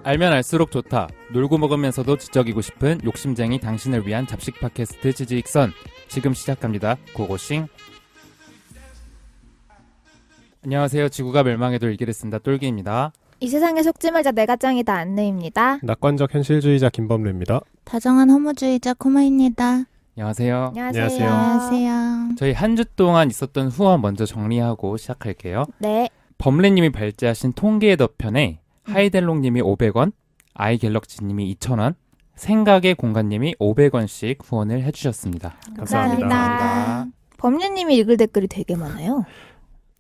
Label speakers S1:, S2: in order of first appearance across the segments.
S1: 알면 알수록 좋다. 놀고 먹으면서도 지적이고 싶은 욕심쟁이 당신을 위한 잡식 팟캐스트 지지익선. 지금 시작합니다. 고고싱. 안녕하세요. 지구가 멸망해도 일기를 쓴다 똘기입니다.
S2: 이 세상에 속지 말자 내가 짱이다 안내입니다.
S3: 낙관적 현실주의자 김범래입니다.
S4: 다정한 허무주의자 코마입니다.
S1: 안녕하세요.
S3: 안녕하세요.
S4: 안녕하세요.
S1: 저희 한 주 동안 있었던 후원 먼저 정리하고 시작할게요.
S2: 네.
S1: 범래님이 발제하신 통계의 덧편에 하이델롱님이 500원, 아이갤럭시님이 2,000원, 생각의 공간님이 500원씩 후원을 해주셨습니다.
S3: 감사합니다.
S2: 범례님이 읽을 댓글이 되게 많아요.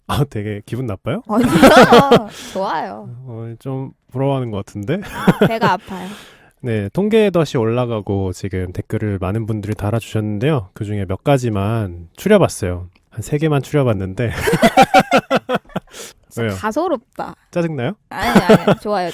S3: 아, 되게 기분 나빠요?
S2: 아니요. 좋아요.
S3: 좀 부러워하는 것 같은데?
S2: 배가 아파요.
S3: 네, 통계의 덫이 올라가고 지금 댓글을 많은 분들이 달아주셨는데요. 그중에 몇 가지만 추려봤어요. 한 3개만 추려봤는데 왜요?
S2: 가소롭다.
S3: 짜증나요?
S2: 아니 좋아요.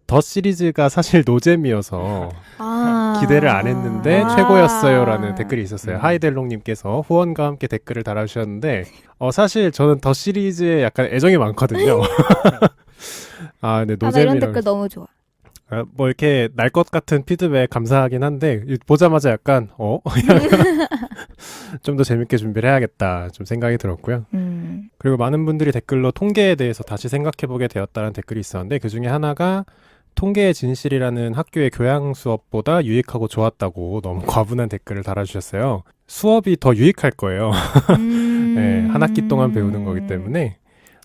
S3: 덫 시리즈가 사실 노잼이어서
S2: 아.
S3: 기대를 안 했는데
S2: 아.
S3: 최고였어요 라는 댓글이 있었어요. 하이델롱님께서 후원과 함께 댓글을 달아주셨는데 사실 저는 더 시리즈에 약간 애정이 많거든요. 아, 근데
S2: 나 이런
S3: 노잼이랑
S2: 댓글 너무 좋아.
S3: 뭐 이렇게 날 것 같은 피드백 감사하긴 한데 보자마자 약간 좀 더 재밌게 준비를 해야겠다 좀 생각이 들었고요. 그리고 많은 분들이 댓글로 통계에 대해서 다시 생각해보게 되었다는 댓글이 있었는데 그중에 하나가 통계의 진실이라는 학교의 교양 수업보다 유익하고 좋았다고 너무 과분한 댓글을 달아주셨어요. 수업이 더 유익할 거예요. 네, 한 학기 동안 배우는 거기 때문에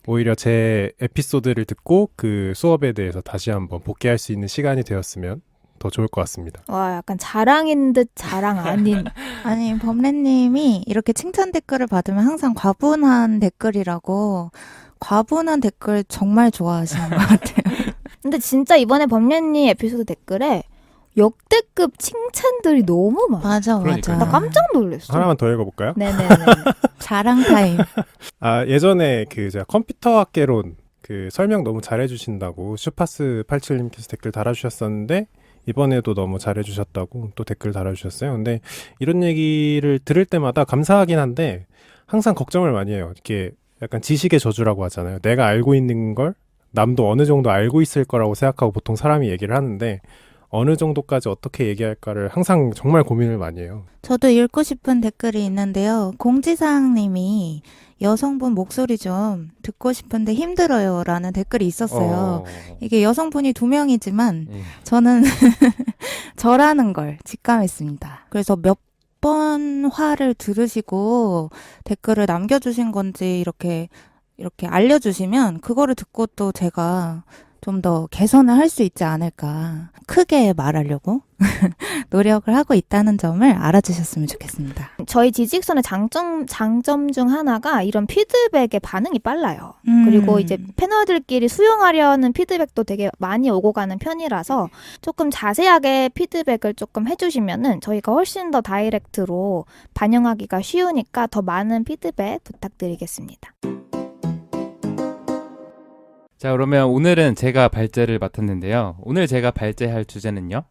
S3: 오히려 제 에피소드를 듣고 그 수업에 대해서 다시 한번 복귀할 수 있는 시간이 되었으면 더 좋을 것 같습니다.
S2: 와, 약간 자랑인 듯 자랑 아닌.
S4: 아니, 범래님이 이렇게 칭찬 댓글을 받으면 항상 과분한 댓글이라고 과분한 댓글 정말 좋아하시는 것 같아요.
S2: 근데 진짜 이번에 범례님 에피소드 댓글에 역대급 칭찬들이 너무 많아.
S4: 맞아.
S1: 그러니까요.
S2: 나 깜짝 놀랐어.
S3: 하나만 더 읽어볼까요?
S2: 네네네.
S4: 자랑 타임.
S3: 아, 예전에 제가 컴퓨터 학개론 설명 너무 잘해주신다고 슈파스 87님께서 댓글 달아주셨었는데 이번에도 너무 잘해주셨다고 또 댓글 달아주셨어요. 근데 이런 얘기를 들을 때마다 감사하긴 한데 항상 걱정을 많이 해요. 이렇게 약간 지식의 저주라고 하잖아요. 내가 알고 있는 걸 남도 어느 정도 알고 있을 거라고 생각하고 보통 사람이 얘기를 하는데 어느 정도까지 어떻게 얘기할까를 항상 정말 고민을 많이 해요.
S4: 저도 읽고 싶은 댓글이 있는데요. 공지사항님이 여성분 목소리 좀 듣고 싶은데 힘들어요 라는 댓글이 있었어요. 이게 여성분이 2명이지만 저는 저라는 걸 직감했습니다. 그래서 몇 번 화를 들으시고 댓글을 남겨주신 건지 이렇게 알려주시면 그거를 듣고 또 제가 좀 더 개선을 할 수 있지 않을까 크게 말하려고 노력을 하고 있다는 점을 알아주셨으면 좋겠습니다.
S2: 저희 지직선의 장점 중 하나가 이런 피드백의 반응이 빨라요. 그리고 이제 패널들끼리 수용하려는 피드백도 되게 많이 오고 가는 편이라서 조금 자세하게 피드백을 조금 해주시면은 저희가 훨씬 더 다이렉트로 반영하기가 쉬우니까 더 많은 피드백 부탁드리겠습니다.
S1: 자, 그러면 오늘은 제가 발제를 맡았는데요. 오늘 제가 발제할 주제는요.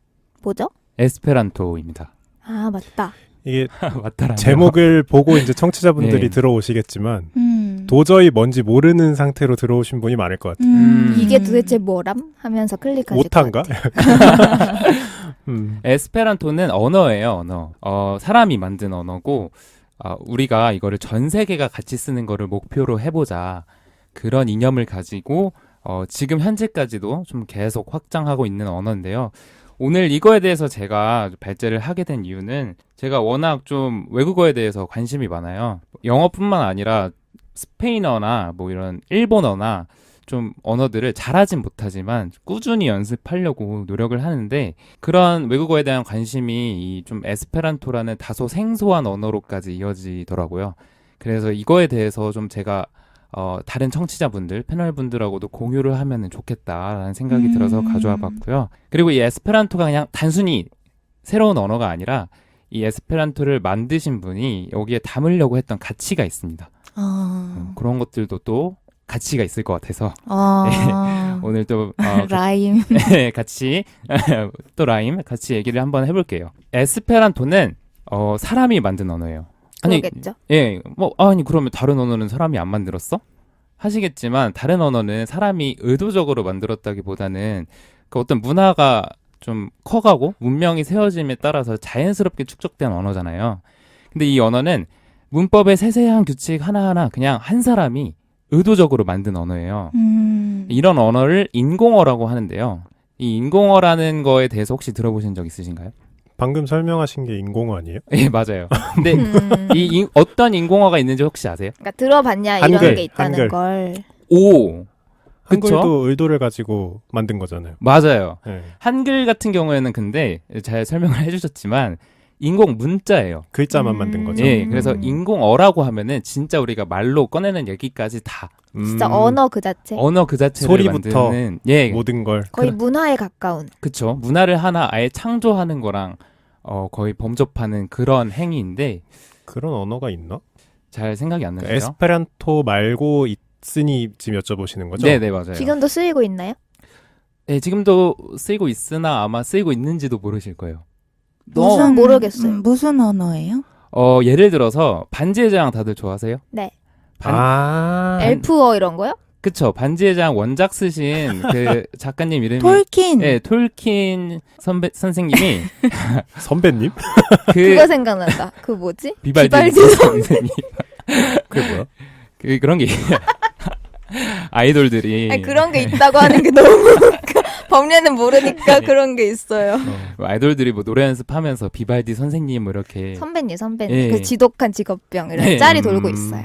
S2: 뭐죠?
S1: 에스페란토입니다.
S2: 아, 맞다.
S3: 이게
S1: 맞더라고요.
S3: 제목을 보고 이제 청취자분들이
S1: 네.
S3: 들어오시겠지만 도저히 뭔지 모르는 상태로 들어오신 분이 많을 것 같아요.
S2: 이게 도대체 뭐람? 하면서 클릭하실
S3: 오타인가?
S2: 것 같아요.
S1: 에스페란토는 언어예요, 언어. 사람이 만든 언어고, 우리가 이거를 전 세계가 같이 쓰는 거를 목표로 해보자. 그런 이념을 가지고, 지금 현재까지도 좀 계속 확장하고 있는 언어인데요. 오늘 이거에 대해서 제가 발제를 하게 된 이유는 제가 워낙 좀 외국어에 대해서 관심이 많아요. 영어뿐만 아니라 스페인어나 뭐 이런 일본어나 좀 언어들을 잘하진 못하지만 꾸준히 연습하려고 노력을 하는데 그런 외국어에 대한 관심이 이 좀 에스페란토라는 다소 생소한 언어로까지 이어지더라고요. 그래서 이거에 대해서 좀 제가 다른 청취자분들, 패널분들하고도 공유를 하면 좋겠다라는 생각이 들어서 가져와 봤고요. 그리고 이 에스페란토가 그냥 단순히 새로운 언어가 아니라 이 에스페란토를 만드신 분이 여기에 담으려고 했던 가치가 있습니다. 그런 것들도 또 가치가 있을 것 같아서 오늘 또
S4: 라임
S1: 같이 또 라임 같이 얘기를 한번 해볼게요. 에스페란토는 사람이 만든 언어예요.
S2: 그러겠죠.
S1: 아니 그러면 다른 언어는 사람이 안 만들었어? 하시겠지만 다른 언어는 사람이 의도적으로 만들었다기보다는 그 어떤 문화가 좀 커가고 문명이 세워짐에 따라서 자연스럽게 축적된 언어잖아요. 근데 이 언어는 문법의 세세한 규칙 하나하나 그냥 한 사람이 의도적으로 만든 언어예요. 이런 언어를 인공어라고 하는데요. 이 인공어라는 거에 대해서 혹시 들어보신 적 있으신가요?
S3: 방금 설명하신 게 인공어 아니에요?
S1: 예, 맞아요. 근데 어떤 인공어가 있는지 혹시 아세요?
S2: 그러니까 들어봤냐 이런
S3: 한글,
S2: 게 있다는
S3: 한글.
S2: 걸.
S1: 오, 그쵸?
S3: 한글도 의도를 가지고 만든 거잖아요.
S1: 맞아요.
S3: 네.
S1: 한글 같은 경우에는 근데 잘 설명을 해주셨지만 인공 문자예요.
S3: 글자만 만든 거죠.
S1: 예, 그래서 인공어라고 하면은 진짜 우리가 말로 꺼내는 얘기까지 다
S2: 진짜 언어 그 자체.
S1: 언어 그 자체를
S3: 소리부터
S1: 만드는 예,
S3: 모든 걸.
S2: 거의 문화에 가까운.
S1: 그쵸. 문화를 하나 아예 창조하는 거랑 거의 범접하는 그런 행위인데
S3: 그런 언어가 있나?
S1: 잘 생각이 안 나요.
S3: 에스페란토 말고 있으니 지금 여쭤보시는 거죠?
S1: 네, 네, 맞아요.
S2: 지금도 쓰이고 있나요?
S1: 네, 지금도 쓰이고 있으나 아마 쓰이고 있는지도 모르실 거예요.
S2: 무슨 모르겠어요.
S4: 무슨 언어예요?
S1: 예를 들어서 반지의 제왕 다들 좋아하세요?
S2: 네. 엘프어 이런 거요?
S1: 그쵸. 반지의 제왕 원작 쓰신 그 작가님 이름이
S4: 톨킨.
S1: 네, 톨킨 선생님이
S3: 선배님?
S2: 그거 생각난다. 그 뭐지?
S1: 비발디
S2: 비발디
S1: 선생님.
S3: 그게 뭐야?
S1: 그런 게 아이돌들이
S2: 아니, 그런 게 있다고 하는 게 너무 범례는 모르니까 그런 게 있어요.
S1: 아이돌들이 뭐 노래 연습하면서 비발디 선생님 뭐 이렇게
S2: 선배님.
S1: 예.
S2: 그 지독한 직업병 이런
S1: 예.
S2: 짤이 돌고 있어요.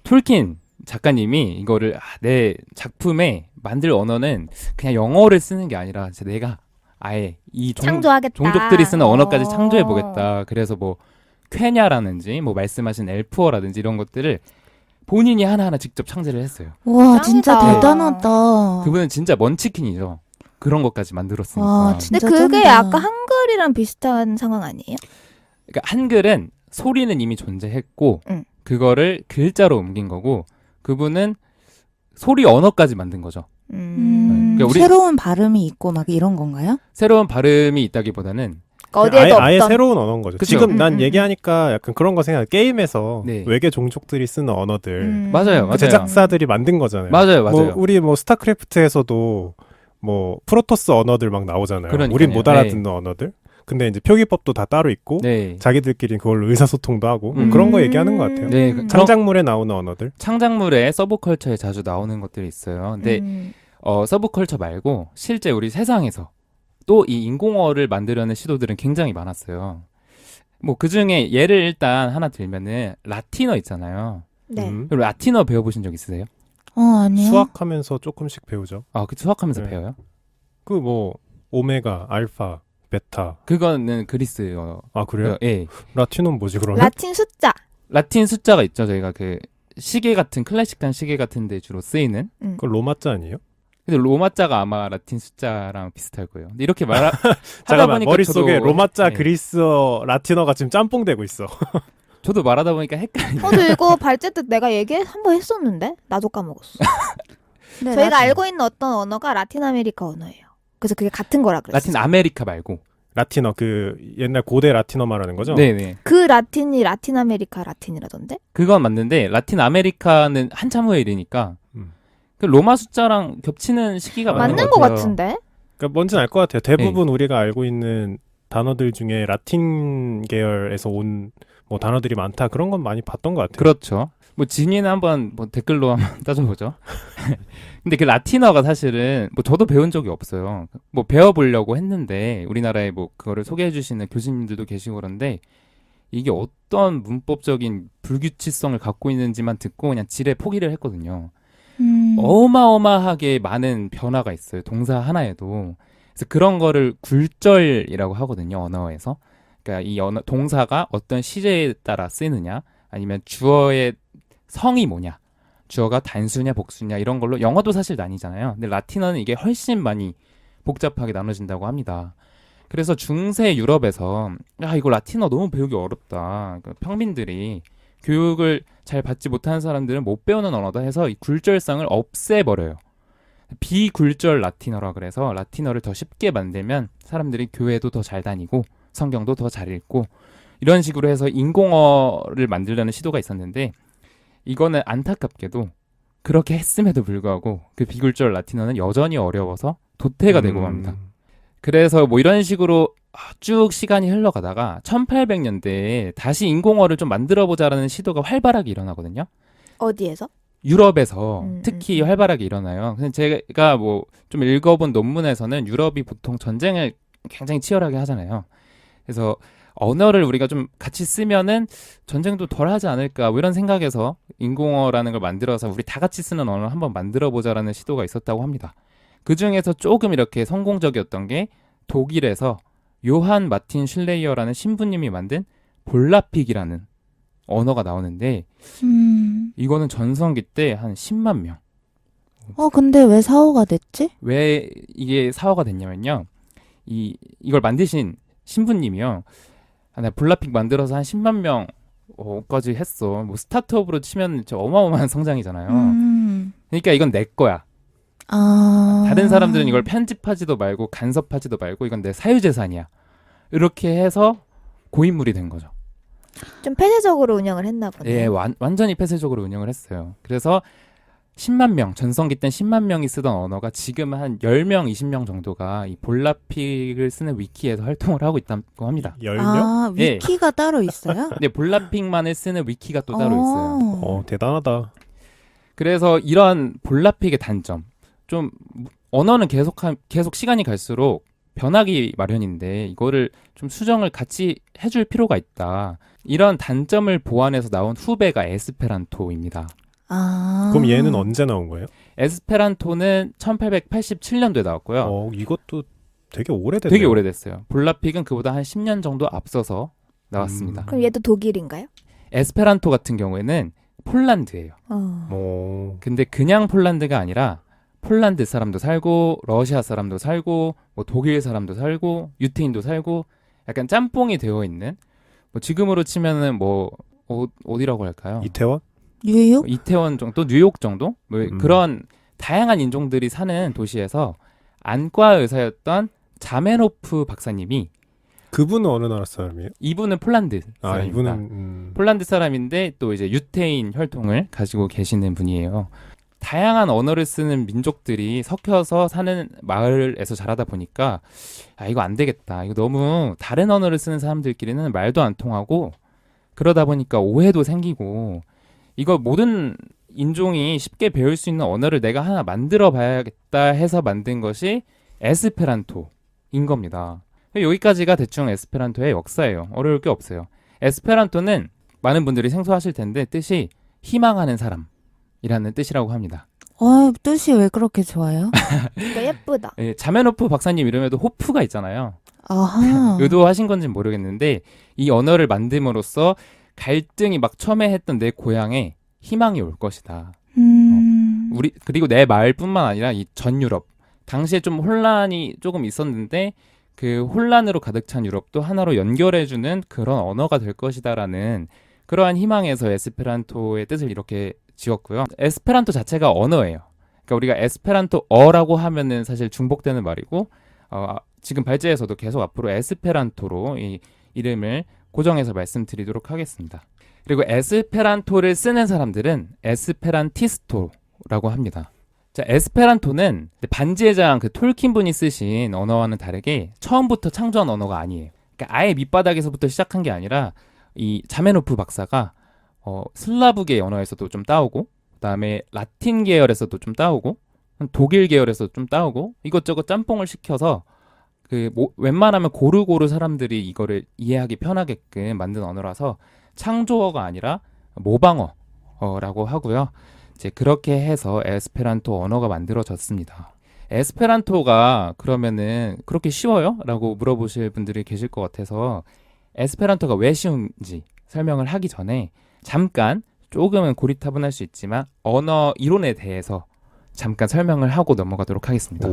S1: 톨킨 작가님이 이거를 내 작품에 만들 언어는 그냥 영어를 쓰는 게 아니라 진짜 내가 아예 이
S2: 창조하겠다.
S1: 종족들이 쓰는 언어까지
S2: 어.
S1: 창조해 보겠다. 그래서 뭐 쾌냐라든지 뭐 말씀하신 엘프어라든지 이런 것들을 본인이 하나하나 직접 창제를 했어요.
S4: 와, 진짜
S2: 짱이다.
S4: 대단하다.
S1: 그분은 진짜 먼치킨이죠. 그런 것까지 만들었으니까.
S4: 와,
S2: 근데
S4: 진짜
S2: 그게
S4: 쩐다.
S2: 약간 한글이랑 비슷한 상황 아니에요?
S1: 그러니까 한글은 소리는 이미 존재했고
S2: 응.
S1: 그거를 글자로 옮긴 거고 그분은 소리 언어까지 만든 거죠. 그러니까 우리-
S4: 새로운 발음이 있고 막 이런 건가요?
S1: 새로운 발음이 있다기보다는
S2: 어디에도
S3: 아예
S2: 없던.
S3: 새로운 언어인 거죠.
S1: 그쵸.
S3: 지금 난
S2: 음.
S3: 얘기하니까 약간 그런 거 생각. 게임에서
S1: 네.
S3: 외계 종족들이 쓰는 언어들
S1: 맞아요,
S3: 그
S1: 맞아요.
S3: 제작사들이 만든 거잖아요.
S1: 맞아요, 맞아요.
S3: 뭐 우리 뭐 스타크래프트에서도 뭐 프로토스 언어들 막 나오잖아요.
S1: 그러니까요.
S3: 우린 못 알아듣는 언어들. 근데 이제 표기법도 다 따로 있고
S1: 네.
S3: 자기들끼리 그걸로 의사소통도 하고 뭐
S1: 음.
S3: 그런 거 얘기하는 것 같아요.
S1: 네, 그런-
S3: 창작물에 나오는 언어들.
S1: 창작물에 서브컬처에 자주 나오는 것들이 있어요. 근데 서브컬처 말고 실제 우리 세상에서 또 이 인공어를 만들려는 시도들은 굉장히 많았어요. 뭐 그중에 예를 일단 하나 들면은 라틴어 있잖아요.
S2: 네.
S1: 그럼 라틴어 배워보신 적 있으세요?
S4: 아니요.
S3: 수학하면서 조금씩 배우죠.
S1: 그 수학하면서
S3: 네.
S1: 배워요?
S3: 그 뭐 오메가, 알파, 베타.
S1: 그거는 그리스어.
S3: 아 그래요?
S1: 예.
S3: 라틴어는 뭐지 그러면?
S2: 라틴 숫자.
S1: 라틴 숫자가 있죠. 저희가 그 시계 같은 클래식한 시계 같은 데 주로 쓰이는.
S3: 그거 로마자 아니에요?
S1: 근데 로마자가 아마 라틴 숫자랑 비슷할 거예요. 근데 이렇게 하다
S3: 잠깐만
S1: 보니까
S3: 머릿속에
S1: 저도-
S3: 로마자,
S1: 네.
S3: 그리스어, 라틴어가 지금 짬뽕되고 있어.
S1: 저도 말하다 보니까 헷갈려요.
S2: 근데 이거 발제뜻 내가 한번 했었는데 나도 까먹었어.
S4: 네,
S2: 저희가
S4: 라틴.
S2: 알고 있는 어떤 언어가 라틴 아메리카 언어예요. 그래서 그게 같은 거라 그랬어요.
S1: 라틴 아메리카 말고.
S3: 라틴어 그 옛날 고대 라틴어 말하는 거죠?
S1: 네네.
S2: 그 라틴이 라틴 아메리카 라틴이라던데?
S1: 그건 맞는데 라틴 아메리카는 한참 후에 일이니까
S3: 음.
S1: 그 로마 숫자랑 겹치는 시기가 맞는
S2: 맞는
S1: 것
S2: 거
S1: 같아요.
S2: 같은데?
S3: 그러니까 뭔지는 알 것 같아요. 대부분
S1: 네.
S3: 우리가 알고 있는 단어들 중에 라틴 계열에서 온 뭐 단어들이 많다 그런 건 많이 봤던 것 같아요.
S1: 그렇죠. 뭐 진이는 한번 뭐 댓글로 한번 따져보죠. 근데 그 라틴어가 사실은 뭐 저도 배운 적이 없어요. 뭐 배워보려고 했는데 우리나라에 뭐 그거를 소개해주시는 교수님들도 계시고 그런데 이게 어떤 문법적인 불규칙성을 갖고 있는지만 듣고 그냥 지레 포기를 했거든요. 어마어마하게 많은 변화가 있어요. 동사 하나에도. 그래서 그런 거를 굴절이라고 하거든요. 언어에서. 그러니까 이 동사가 어떤 시제에 따라 쓰이느냐 아니면 주어의 성이 뭐냐 주어가 단수냐 복수냐 이런 걸로 영어도 사실 나뉘잖아요. 근데 라틴어는 이게 훨씬 많이 복잡하게 나눠진다고 합니다. 그래서 중세 유럽에서 이거 라틴어 너무 배우기 어렵다. 그러니까 평민들이 교육을 잘 받지 못하는 사람들은 못 배우는 언어다 해서 이 굴절성을 없애버려요. 비굴절 라틴어라 그래서 라틴어를 더 쉽게 만들면 사람들이 교회도 더 잘 다니고 성경도 더 잘 읽고 이런 식으로 해서 인공어를 만들려는 시도가 있었는데 이거는 안타깝게도 그렇게 했음에도 불구하고 그 비굴절 라틴어는 여전히 어려워서 도태가 되고 갑니다. 그래서 뭐 이런 식으로 쭉 시간이 흘러가다가 1800년대에 다시 인공어를 좀 만들어보자라는 시도가 활발하게 일어나거든요.
S2: 어디에서?
S1: 유럽에서 특히 활발하게 일어나요. 근데 제가 뭐 좀 읽어본 논문에서는 유럽이 보통 전쟁을 굉장히 치열하게 하잖아요. 그래서 언어를 우리가 좀 같이 쓰면은 전쟁도 덜 하지 않을까 뭐 이런 생각에서 인공어라는 걸 만들어서 우리 다 같이 쓰는 언어를 한번 만들어보자라는 시도가 있었다고 합니다. 그 중에서 조금 이렇게 성공적이었던 게 독일에서 요한 마틴 슐레이어라는 신부님이 만든 볼라픽이라는 언어가 나오는데 이거는 전성기 때 한 10만 명.
S4: 근데 왜 사호가 됐지?
S1: 왜 이게 사화가 됐냐면요. 이걸 만드신 신부님이요. 내가 볼라픽 만들어서 한 10만 명까지 했어. 뭐 스타트업으로 치면 진짜 어마어마한 성장이잖아요. 그러니까 이건 내 거야. 다른 사람들은 이걸 편집하지도 말고 간섭하지도 말고 이건 내 사유재산이야. 이렇게 해서 고인물이 된 거죠.
S2: 좀 폐쇄적으로 운영을 했나 보네요.
S1: 예, 완전히 폐쇄적으로 운영을 했어요. 그래서 10만 명, 전성기 땐 10만 명이 쓰던 언어가 지금 한 10명, 20명 정도가 이 볼라픽을 쓰는 위키에서 활동을 하고 있다고 합니다.
S3: 10명?
S4: 위키가 따로 있어요?
S1: 근데 볼라픽만을 쓰는 위키가 또 따로 있어요.
S3: 대단하다.
S1: 그래서 이런 볼라픽의 단점, 좀 언어는 계속 시간이 갈수록 변하기 마련인데 이거를 좀 수정을 같이 해줄 필요가 있다. 이런 단점을 보완해서 나온 후배가 에스페란토입니다.
S3: 그럼 얘는 언제 나온 거예요?
S1: 에스페란토는 1887년도에 나왔고요.
S3: 이것도 되게 오래됐네요.
S1: 되게 오래됐어요. 볼라픽은 그보다 한 10년 정도 앞서서 나왔습니다.
S2: 그럼 얘도 독일인가요?
S1: 에스페란토 같은 경우에는 폴란드예요. 근데 그냥 폴란드가 아니라 폴란드 사람도 살고 러시아 사람도 살고 뭐 독일 사람도 살고 유태인도 살고 약간 짬뽕이 되어 있는 뭐 지금으로 치면은 뭐 어디라고 할까요?
S3: 이태원?
S4: 뉴욕?
S1: 이태원 정도, 뉴욕 정도? 뭐 그런 다양한 인종들이 사는 도시에서 안과 의사였던 자메노프 박사님이
S3: 그분은 어느 나라 사람이에요?
S1: 이분은 폴란드 사람입니다.
S3: 이분은
S1: 폴란드 사람인데 또 이제 유태인 혈통을 가지고 계시는 분이에요. 다양한 언어를 쓰는 민족들이 섞여서 사는 마을에서 자라다 보니까 이거 안 되겠다. 이거 너무 다른 언어를 쓰는 사람들끼리는 말도 안 통하고 그러다 보니까 오해도 생기고 이거 모든 인종이 쉽게 배울 수 있는 언어를 내가 하나 만들어 봐야겠다 해서 만든 것이 에스페란토인 겁니다. 여기까지가 대충 에스페란토의 역사예요. 어려울 게 없어요. 에스페란토는 많은 분들이 생소하실 텐데 뜻이 희망하는 사람이라는 뜻이라고 합니다.
S4: 뜻이 왜 그렇게 좋아요?
S2: 그러니까 예쁘다.
S1: 예, 자메노프 박사님 이름에도 호프가 있잖아요.
S4: 아하.
S1: 의도하신 건지는 모르겠는데 이 언어를 만듦으로써 갈등이 막 처음에 했던 내 고향에 희망이 올 것이다. 그리고 내 마을뿐만 아니라 이 전 유럽 당시에 좀 혼란이 조금 있었는데 그 혼란으로 가득 찬 유럽도 하나로 연결해주는 그런 언어가 될 것이다라는 그러한 희망에서 에스페란토의 뜻을 이렇게 지었고요. 에스페란토 자체가 언어예요. 그러니까 우리가 에스페란토어라고 하면은 사실 중복되는 말이고 지금 발제에서도 계속 앞으로 에스페란토로 이 이름을 고정해서 말씀드리도록 하겠습니다. 그리고 에스페란토를 쓰는 사람들은 에스페란티스토라고 합니다. 자, 에스페란토는 반지의 제왕 그 톨킨 분이 쓰신 언어와는 다르게 처음부터 창조한 언어가 아니에요. 그러니까 아예 밑바닥에서부터 시작한 게 아니라 이 자메노프 박사가 슬라브계 언어에서도 좀 따오고 그다음에 라틴 계열에서도 좀 따오고 독일 계열에서도 좀 따오고 이것저것 짬뽕을 시켜서 웬만하면 고루고루 사람들이 이거를 이해하기 편하게끔 만든 언어라서 창조어가 아니라 모방어라고 하고요. 이제 그렇게 해서 에스페란토 언어가 만들어졌습니다. 에스페란토가 그러면은 그렇게 쉬워요? 라고 물어보실 분들이 계실 것 같아서 에스페란토가 왜 쉬운지 설명을 하기 전에 잠깐 조금은 고리타분할 수 있지만 언어 이론에 대해서 잠깐 설명을 하고 넘어가도록 하겠습니다.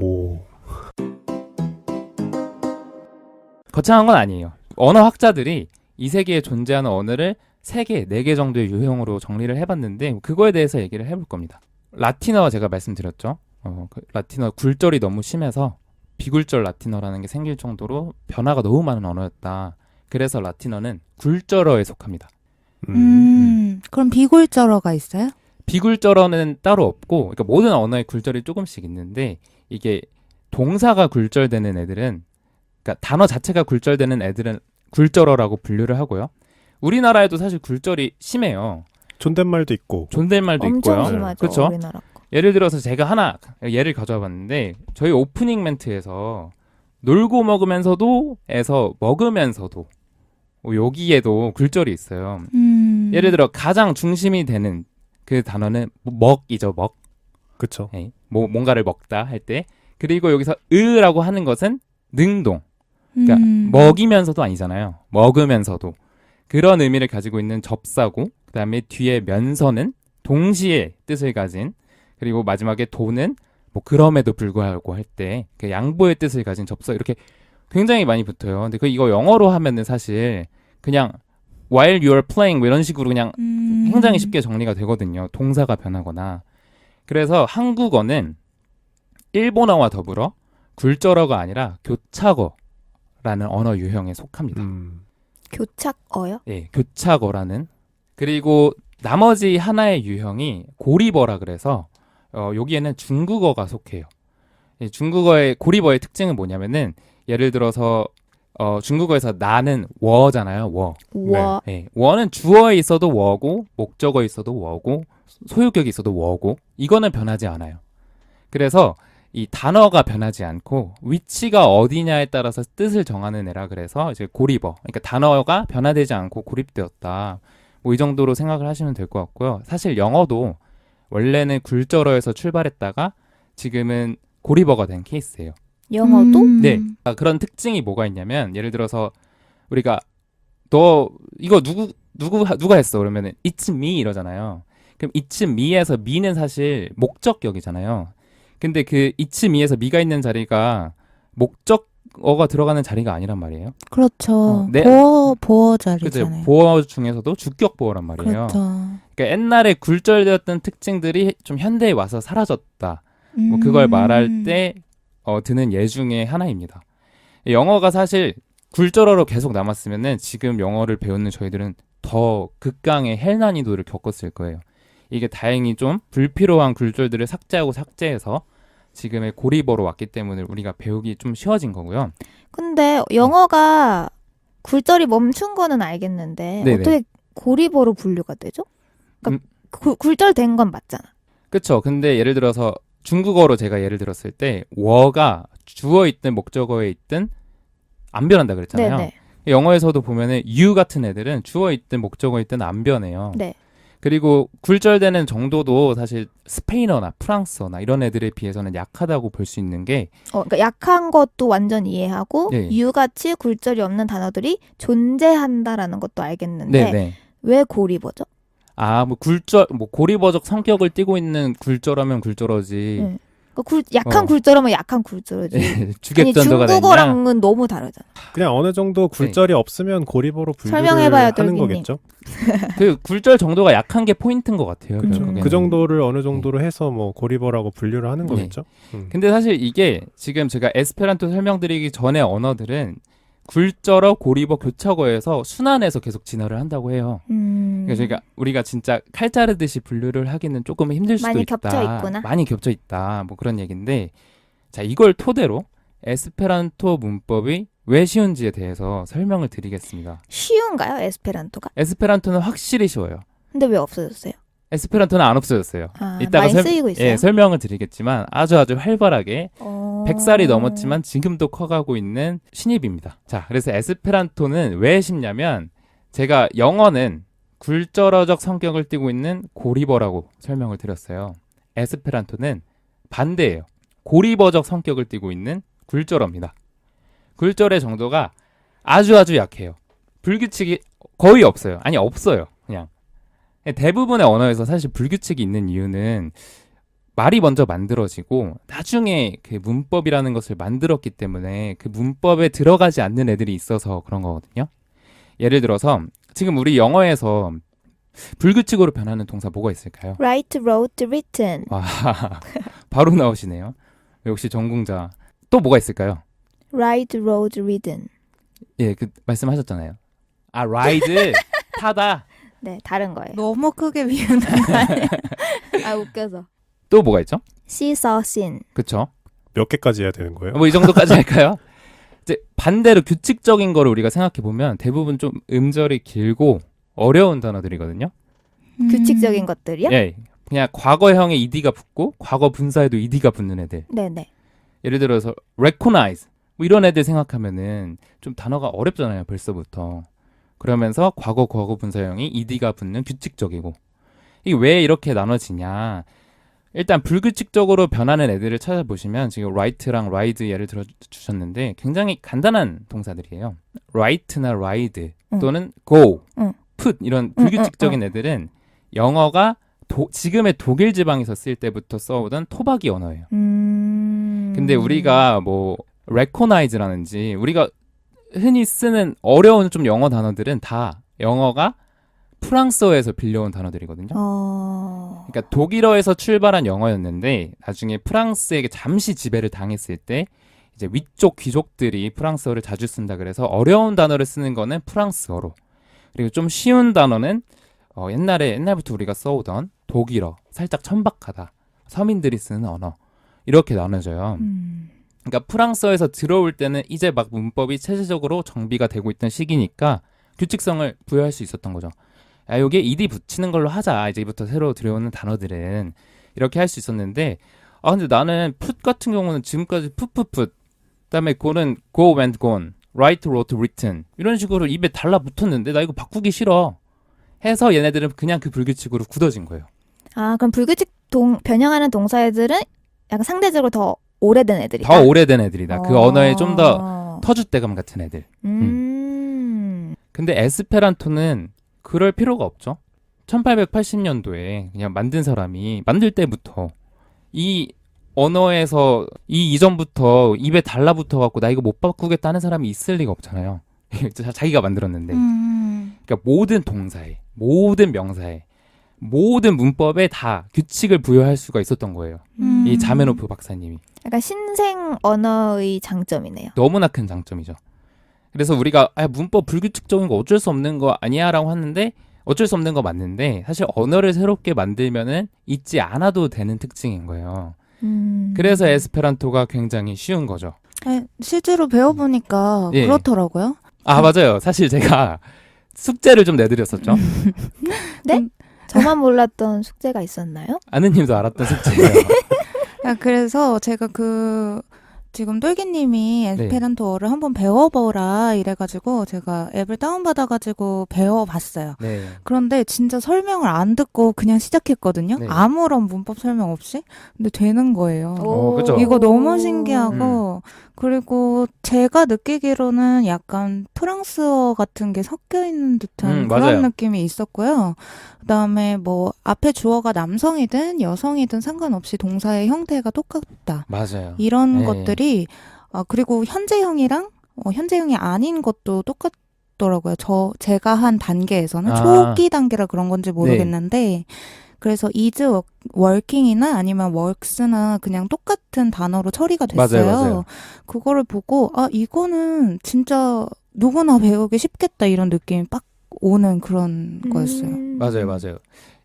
S1: 거창한 건 아니에요. 언어학자들이 이 세계에 존재하는 언어를 3개, 4개 정도의 유형으로 정리를 해봤는데 그거에 대해서 얘기를 해볼 겁니다. 라틴어 제가 말씀드렸죠. 라틴어 굴절이 너무 심해서 비굴절 라틴어라는 게 생길 정도로 변화가 너무 많은 언어였다. 그래서 라틴어는 굴절어에 속합니다.
S4: 그럼 비굴절어가 있어요?
S1: 비굴절어는 따로 없고 그러니까 모든 언어에 굴절이 조금씩 있는데 이게 동사가 굴절되는 애들은, 그러니까 단어 자체가 굴절되는 애들은 굴절어라고 분류를 하고요. 우리나라에도 사실 굴절이 심해요.
S3: 존댓말도 있고.
S1: 존댓말도
S2: 엄청
S1: 있고요.
S2: 심하죠.
S1: 그렇죠?
S2: 우리나라 거.
S1: 예를 들어서 제가 하나 예를 가져와 봤는데 저희 오프닝 멘트에서 놀고 먹으면서도 에서 먹으면서도 여기에도 굴절이 있어요. 예를 들어 가장 중심이 되는 그 단어는 먹이죠. 먹.
S3: 그쵸.
S1: 예, 뭔가를 먹다 할 때. 그리고 여기서 으라고 하는 것은 능동. 그러니까 먹이면서도 아니잖아요. 먹으면서도. 그런 의미를 가지고 있는 접사고, 그 다음에 뒤에 면서는 동시에 뜻을 가진, 그리고 마지막에 도는 뭐 그럼에도 불구하고 할 때 그 양보의 뜻을 가진 접서, 이렇게 굉장히 많이 붙어요. 근데 이거 영어로 하면은 사실 그냥 while you're playing 뭐 이런 식으로 그냥 굉장히 쉽게 정리가 되거든요. 동사가 변하거나. 그래서 한국어는 일본어와 더불어 굴절어가 아니라 교착어라는 언어 유형에 속합니다.
S2: 교착어요?
S1: 예, 교착어라는. 그리고 나머지 하나의 유형이 고리버라 그래서 여기에는 중국어가 속해요. 예, 중국어의 고리버의 특징은 뭐냐면은 예를 들어서 중국어에서 나는 워잖아요. 워.
S2: 우와.
S1: 예, 워는 주어에 있어도 워고 목적어에 있어도 워고 소유격이 있어도 워고 이거는 변하지 않아요. 그래서 이 단어가 변하지 않고 위치가 어디냐에 따라서 뜻을 정하는 애라 그래서 이제 고리버. 그러니까 단어가 변화되지 않고 고립되었다. 뭐 이 정도로 생각을 하시면 될 것 같고요. 사실 영어도 원래는 굴절어에서 출발했다가 지금은 고리버가 된 케이스예요.
S2: 영어도?
S1: 네. 그런 특징이 뭐가 있냐면 예를 들어서 우리가 너 이거 누가 했어? 그러면은 it's me 이러잖아요. 그럼 it's me에서 me는 사실 목적격이잖아요. 근데 그 it's me에서 me가 있는 자리가 목적어가 들어가는 자리가 아니란 말이에요.
S4: 그렇죠.
S1: 네.
S4: 보어
S1: 그죠?
S4: 자리잖아요.
S1: 보어 중에서도 주격 보어란 말이에요.
S4: 그렇죠.
S1: 그러니까 옛날에 굴절되었던 특징들이 좀 현대에 와서 사라졌다. 뭐 그걸 말할 때 드는 예 중에 하나입니다. 영어가 사실 굴절어로 계속 남았으면은 지금 영어를 배우는 저희들은 더 극강의 헬 난이도를 겪었을 거예요. 이게 다행히 좀 불필요한 굴절들을 삭제해서 지금의 고리버로 왔기 때문에 우리가 배우기 좀 쉬워진 거고요.
S2: 근데 영어가 굴절이 멈춘 거는 알겠는데
S1: 네네.
S2: 어떻게 고리버로 분류가 되죠? 그러니까 굴절된 건 맞잖아.
S1: 그렇죠. 근데 예를 들어서 중국어로 제가 예를 들었을 때 워가 주어 있든 목적어에 있든 안 변한다 그랬잖아요.
S2: 네네.
S1: 영어에서도 보면은 you 같은 애들은 주어 있든 목적어에 있든 안 변해요.
S2: 네.
S1: 그리고 굴절되는 정도도 사실 스페인어나 프랑스어나 이런 애들에 비해서는 약하다고 볼 수 있는 게
S2: 그러니까 약한 것도 완전 이해하고
S1: 네.
S2: 유같이 굴절이 없는 단어들이 존재한다라는 것도 알겠는데
S1: 네네.
S2: 왜 고리버죠?
S1: 뭐 고리버적 성격을 띠고 있는 굴절하면 굴절어지.
S2: 네. 그러니까 약한 굴절하면 약한 굴절이지. 아니
S1: 주객전도가 되냐?
S2: 중국어랑은 너무 다르잖아.
S3: 그냥 어느 정도 굴절이 없으면 고리버로 분류를
S2: 설명해봐요,
S3: 하는
S2: 똘끼님.
S3: 거겠죠.
S1: 그 굴절 정도가 약한 게 포인트인 것 같아요.
S3: 그쵸.
S1: 결국에는.
S3: 그 정도를 어느 정도로 해서 뭐 고리버라고 분류를 하는
S1: 네.
S3: 거겠죠.
S1: 근데 사실 이게 지금 제가 에스페란토 설명드리기 전에 언어들은 굴절어, 고리버, 교착어에서 순환해서 계속 진화를 한다고 해요. 그러니까 우리가 진짜 칼 자르듯이 분류를 하기는 조금 힘들 수도
S2: 많이
S1: 있다.
S2: 겹쳐 있구나.
S1: 많이 겹쳐 있다. 뭐 그런 얘기인데 자 이걸 토대로 에스페란토 문법이 왜 쉬운지에 대해서 설명을 드리겠습니다.
S2: 쉬운가요, 에스페란토가?
S1: 에스페란토는 확실히 쉬워요.
S2: 근데 왜 없어졌어요?
S1: 에스페란토는 안 없어졌어요. 이따가
S2: 많이 쓰이고 있어요.
S1: 설명을 드리겠지만 아주 활발하게 100살이 넘었지만 지금도 커가고 있는 신입입니다. 자, 그래서 에스페란토는 왜 쉽냐면 제가 영어는 굴절어적 성격을 띠고 있는 고리버라고 설명을 드렸어요. 에스페란토는 반대예요. 고리버적 성격을 띠고 있는 굴절어입니다. 굴절의 정도가 아주 약해요. 불규칙이 거의 없어요. 아니 없어요. 그냥 대부분의 언어에서 사실 불규칙이 있는 이유는 말이 먼저 만들어지고 나중에 그 문법이라는 것을 만들었기 때문에 그 문법에 들어가지 않는 애들이 있어서 그런 거거든요. 예를 들어서 지금 우리 영어에서 불규칙으로 변하는 동사 뭐가 있을까요?
S2: Write, wrote, written.
S1: 와, 바로 나오시네요. 역시 전공자. 또 뭐가 있을까요?
S2: Ride, rode, ridden.
S1: 예, 그 말씀하셨잖아요. ride 타다.
S2: 네, 다른 거예요.
S4: 너무 크게 비우는 거 아니에요?
S2: 아, 웃겨서.
S1: 또 뭐가 있죠?
S2: See, saw, seen.
S1: 그쵸?
S3: 몇 개까지 해야 되는 거예요?
S1: 뭐 이 정도까지 할까요? 이제 반대로 규칙적인 거를 우리가 생각해 보면 대부분 좀 음절이 길고 어려운 단어들이거든요.
S2: 규칙적인 것들이요?
S1: 예. 그냥 과거형에 ed가 붙고 과거 분사에도 ed가 붙는 애들.
S2: 네네.
S1: 예를 들어서 recognize 뭐 이런 애들 생각하면은 좀 단어가 어렵잖아요, 벌써부터. 그러면서 과거 분사형이 ed가 붙는 규칙적이고. 이게 왜 이렇게 나눠지냐? 일단 불규칙적으로 변하는 애들을 찾아보시면 지금 write랑 ride 예를 들어 주셨는데 굉장히 간단한 동사들이에요. write나 ride 또는 go, put 이런 불규칙적인 애들은 영어가 지금의 독일 지방에서 쓸 때부터 써오던 토박이 언어예요. 근데 우리가 뭐 recognize라든지 우리가 흔히 쓰는 어려운 좀 영어 단어들은 다 영어가 프랑스어에서 빌려온 단어들이거든요. 그러니까 독일어에서 출발한 영어였는데 나중에 프랑스에게 잠시 지배를 당했을 때 이제 위쪽 귀족들이 프랑스어를 자주 쓴다 그래서 어려운 단어를 쓰는 거는 프랑스어로 그리고 좀 쉬운 단어는 옛날부터 우리가 써오던 독일어, 살짝 천박하다, 서민들이 쓰는 언어 이렇게 나눠져요. 그러니까 프랑스어에서 들어올 때는 이제 막 문법이 체제적으로 정비가 되고 있던 시기니까 규칙성을 부여할 수 있었던 거죠. 야, 여기에 ed 붙이는 걸로 하자. 이제부터 새로 들어오는 단어들은 이렇게 할 수 있었는데 근데 나는 put 같은 경우는 지금까지 put 그다음에 go는 go went gone, write wrote written 이런 식으로 입에 달라붙었는데 나 이거 바꾸기 싫어 해서 얘네들은 그냥 그 불규칙으로 굳어진 거예요.
S2: 아, 그럼 불규칙 변형하는 동사애들은 약간 상대적으로 더 오래된 애들이다.
S1: 더 오래된 애들이다. 그 언어에 좀 더 터줏대감 같은 애들. 근데 에스페란토는 그럴 필요가 없죠. 1880년도에 그냥 만든 사람이 만들 때부터 이 언어에서 이 이전부터 입에 달라붙어 갖고 나 이거 못 바꾸겠다는 사람이 있을 리가 없잖아요. 자기가 만들었는데. 그러니까 모든 동사에, 모든 명사에, 모든 문법에 다 규칙을 부여할 수가 있었던 거예요. 이 자메노프 박사님이.
S2: 약간 신생 언어의 장점이네요.
S1: 너무나 큰 장점이죠. 그래서 우리가 문법 불규칙적인 거 어쩔 수 없는 거 아니야 라고 하는데 어쩔 수 없는 거 맞는데 사실 언어를 새롭게 만들면은 잊지 않아도 되는 특징인 거예요. 그래서 에스페란토가 굉장히 쉬운 거죠.
S4: 실제로 배워보니까
S1: 예.
S4: 그렇더라고요.
S1: 맞아요. 사실 제가 숙제를 좀 내드렸었죠.
S2: 네? 저만 몰랐던 숙제가 있었나요?
S1: 아느님도 알았던 숙제예요.
S4: 그래서 제가 지금 똘기님이 에스페란토어를 한번 배워보라 이래가지고 제가 앱을 다운받아가지고 배워봤어요.
S1: 네.
S4: 그런데 진짜 설명을 안 듣고 그냥 시작했거든요.
S1: 네.
S4: 아무런 문법 설명 없이. 근데 되는 거예요.
S1: 그죠?
S4: 이거 너무 신기하고 그리고 제가 느끼기로는 약간 프랑스어 같은 게 섞여 있는 듯한 그런
S1: 맞아요.
S4: 느낌이 있었고요. 그다음에 뭐 앞에 주어가 남성이든 여성이든 상관없이 동사의 형태가 똑같다.
S1: 맞아요.
S4: 이런
S1: 네.
S4: 것들이 그리고 현재형이랑 현재형이 아닌 것도 똑같더라고요. 제가 한 단계에서는 초기 단계라 그런 건지 모르겠는데 그래서 is working이나 아니면 works나 그냥 똑같은 단어로 처리가 됐어요.
S1: 맞아요.
S4: 그거를 보고 이거는 진짜 누구나 배우기 쉽겠다 이런 느낌이 빡 오는 그런 거였어요.
S1: 맞아요.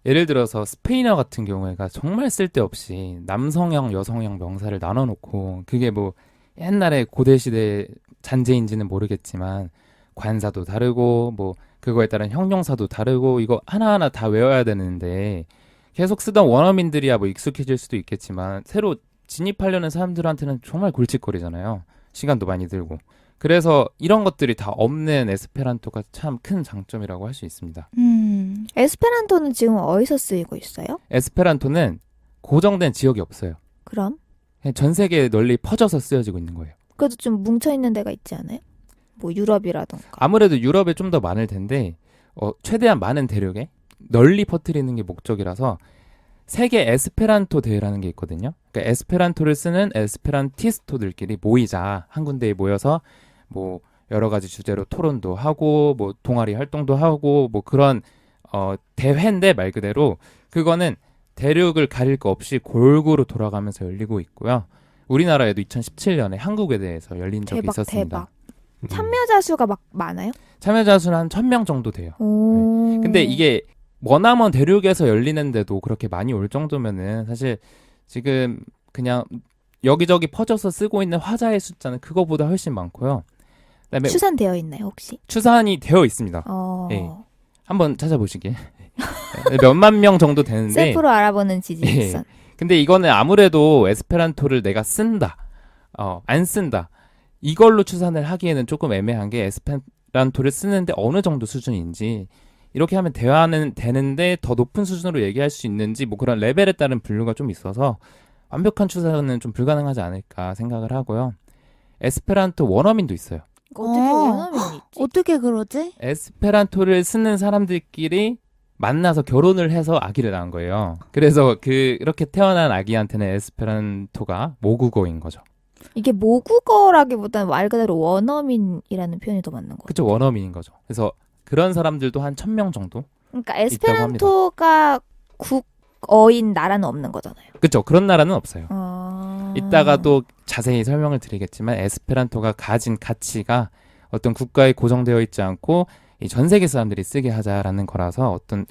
S1: 예를 들어서 스페인어 같은 경우에가 정말 쓸데없이 남성형, 여성형 명사를 나눠놓고 그게 뭐 옛날에 고대시대 잔재인지는 모르겠지만 관사도 다르고 뭐 그거에 따른 형용사도 다르고 이거 하나하나 다 외워야 되는데 계속 쓰던 원어민들이야 뭐 익숙해질 수도 있겠지만 새로 진입하려는 사람들한테는 정말 골칫거리잖아요. 시간도 많이 들고. 그래서 이런 것들이 다 없는 에스페란토가 참 큰 장점이라고 할 수 있습니다.
S2: 에스페란토는 지금 어디서 쓰이고 있어요?
S1: 에스페란토는 고정된 지역이 없어요.
S2: 그럼?
S1: 그냥 전 세계에 널리 퍼져서 쓰여지고 있는 거예요.
S2: 그래도 좀 뭉쳐있는 데가 있지 않아요? 뭐 유럽이라던가.
S1: 아무래도 유럽에 좀 더 많을 텐데 최대한 많은 대륙에 널리 퍼뜨리는 게 목적이라서 세계 에스페란토 대회라는 게 있거든요. 그러니까 에스페란토를 쓰는 에스페란티스토들끼리 모이자. 한 군데에 모여서 뭐 여러 가지 주제로 토론도 하고 뭐 동아리 활동도 하고 뭐 그런 대회인데 말 그대로 그거는 대륙을 가릴 거 없이 골고루 돌아가면서 열리고 있고요. 우리나라에도 2017년에 한국에 대해서 열린 적이 있었습니다.
S2: 대박. 참여자 수가 막 많아요?
S1: 참여자 수는 한 1000명 정도 돼요.
S2: 오.
S1: 근데 이게 머나먼 대륙에서 열리는데도 그렇게 많이 올 정도면은 사실 지금 그냥 여기저기 퍼져서 쓰고 있는 화자의 숫자는 그거보다 훨씬 많고요. 그다음에
S2: 추산되어 있나요 혹시?
S1: 추산이 되어 있습니다.
S2: 네.
S1: 한번 찾아보시길. 몇만 명 정도 되는데
S2: 셀프로 알아보는 지지선.
S1: 근데 이거는 아무래도 에스페란토를 내가 쓴다, 안 쓴다, 이걸로 추산을 하기에는 조금 애매한 게 에스페란토를 쓰는데 어느 정도 수준인지, 이렇게 하면 대화는 되는데 더 높은 수준으로 얘기할 수 있는지 뭐 그런 레벨에 따른 분류가 좀 있어서 완벽한 추산은 좀 불가능하지 않을까 생각을 하고요. 에스페란토 원어민도 있어요.
S2: 어떻게 원어민이 있지?
S4: 어떻게 그러지?
S1: 에스페란토를 쓰는 사람들끼리 만나서 결혼을 해서 아기를 낳은 거예요. 그래서 이렇게 태어난 아기한테는 에스페란토가 모국어인 거죠.
S2: 이게 모국어라기보다는 말 그대로 원어민이라는 표현이 더 맞는 거예요.
S1: 그쵸, 원어민인 거죠. 그래서 그런 사람들도 한 1000명 정도?
S2: 그러니까 에스페란토가 국어인 나라는 없는 거잖아요.
S1: 그쵸, 그런 나라는 없어요.
S2: 아...
S1: 이따가 또 자세히 설명을 드리겠지만 에스페란토가 가진 가치가 어떤 국가에 고정되어 있지 않고 이 전 세계 사람들이 쓰게 하자라는 거라서 어떤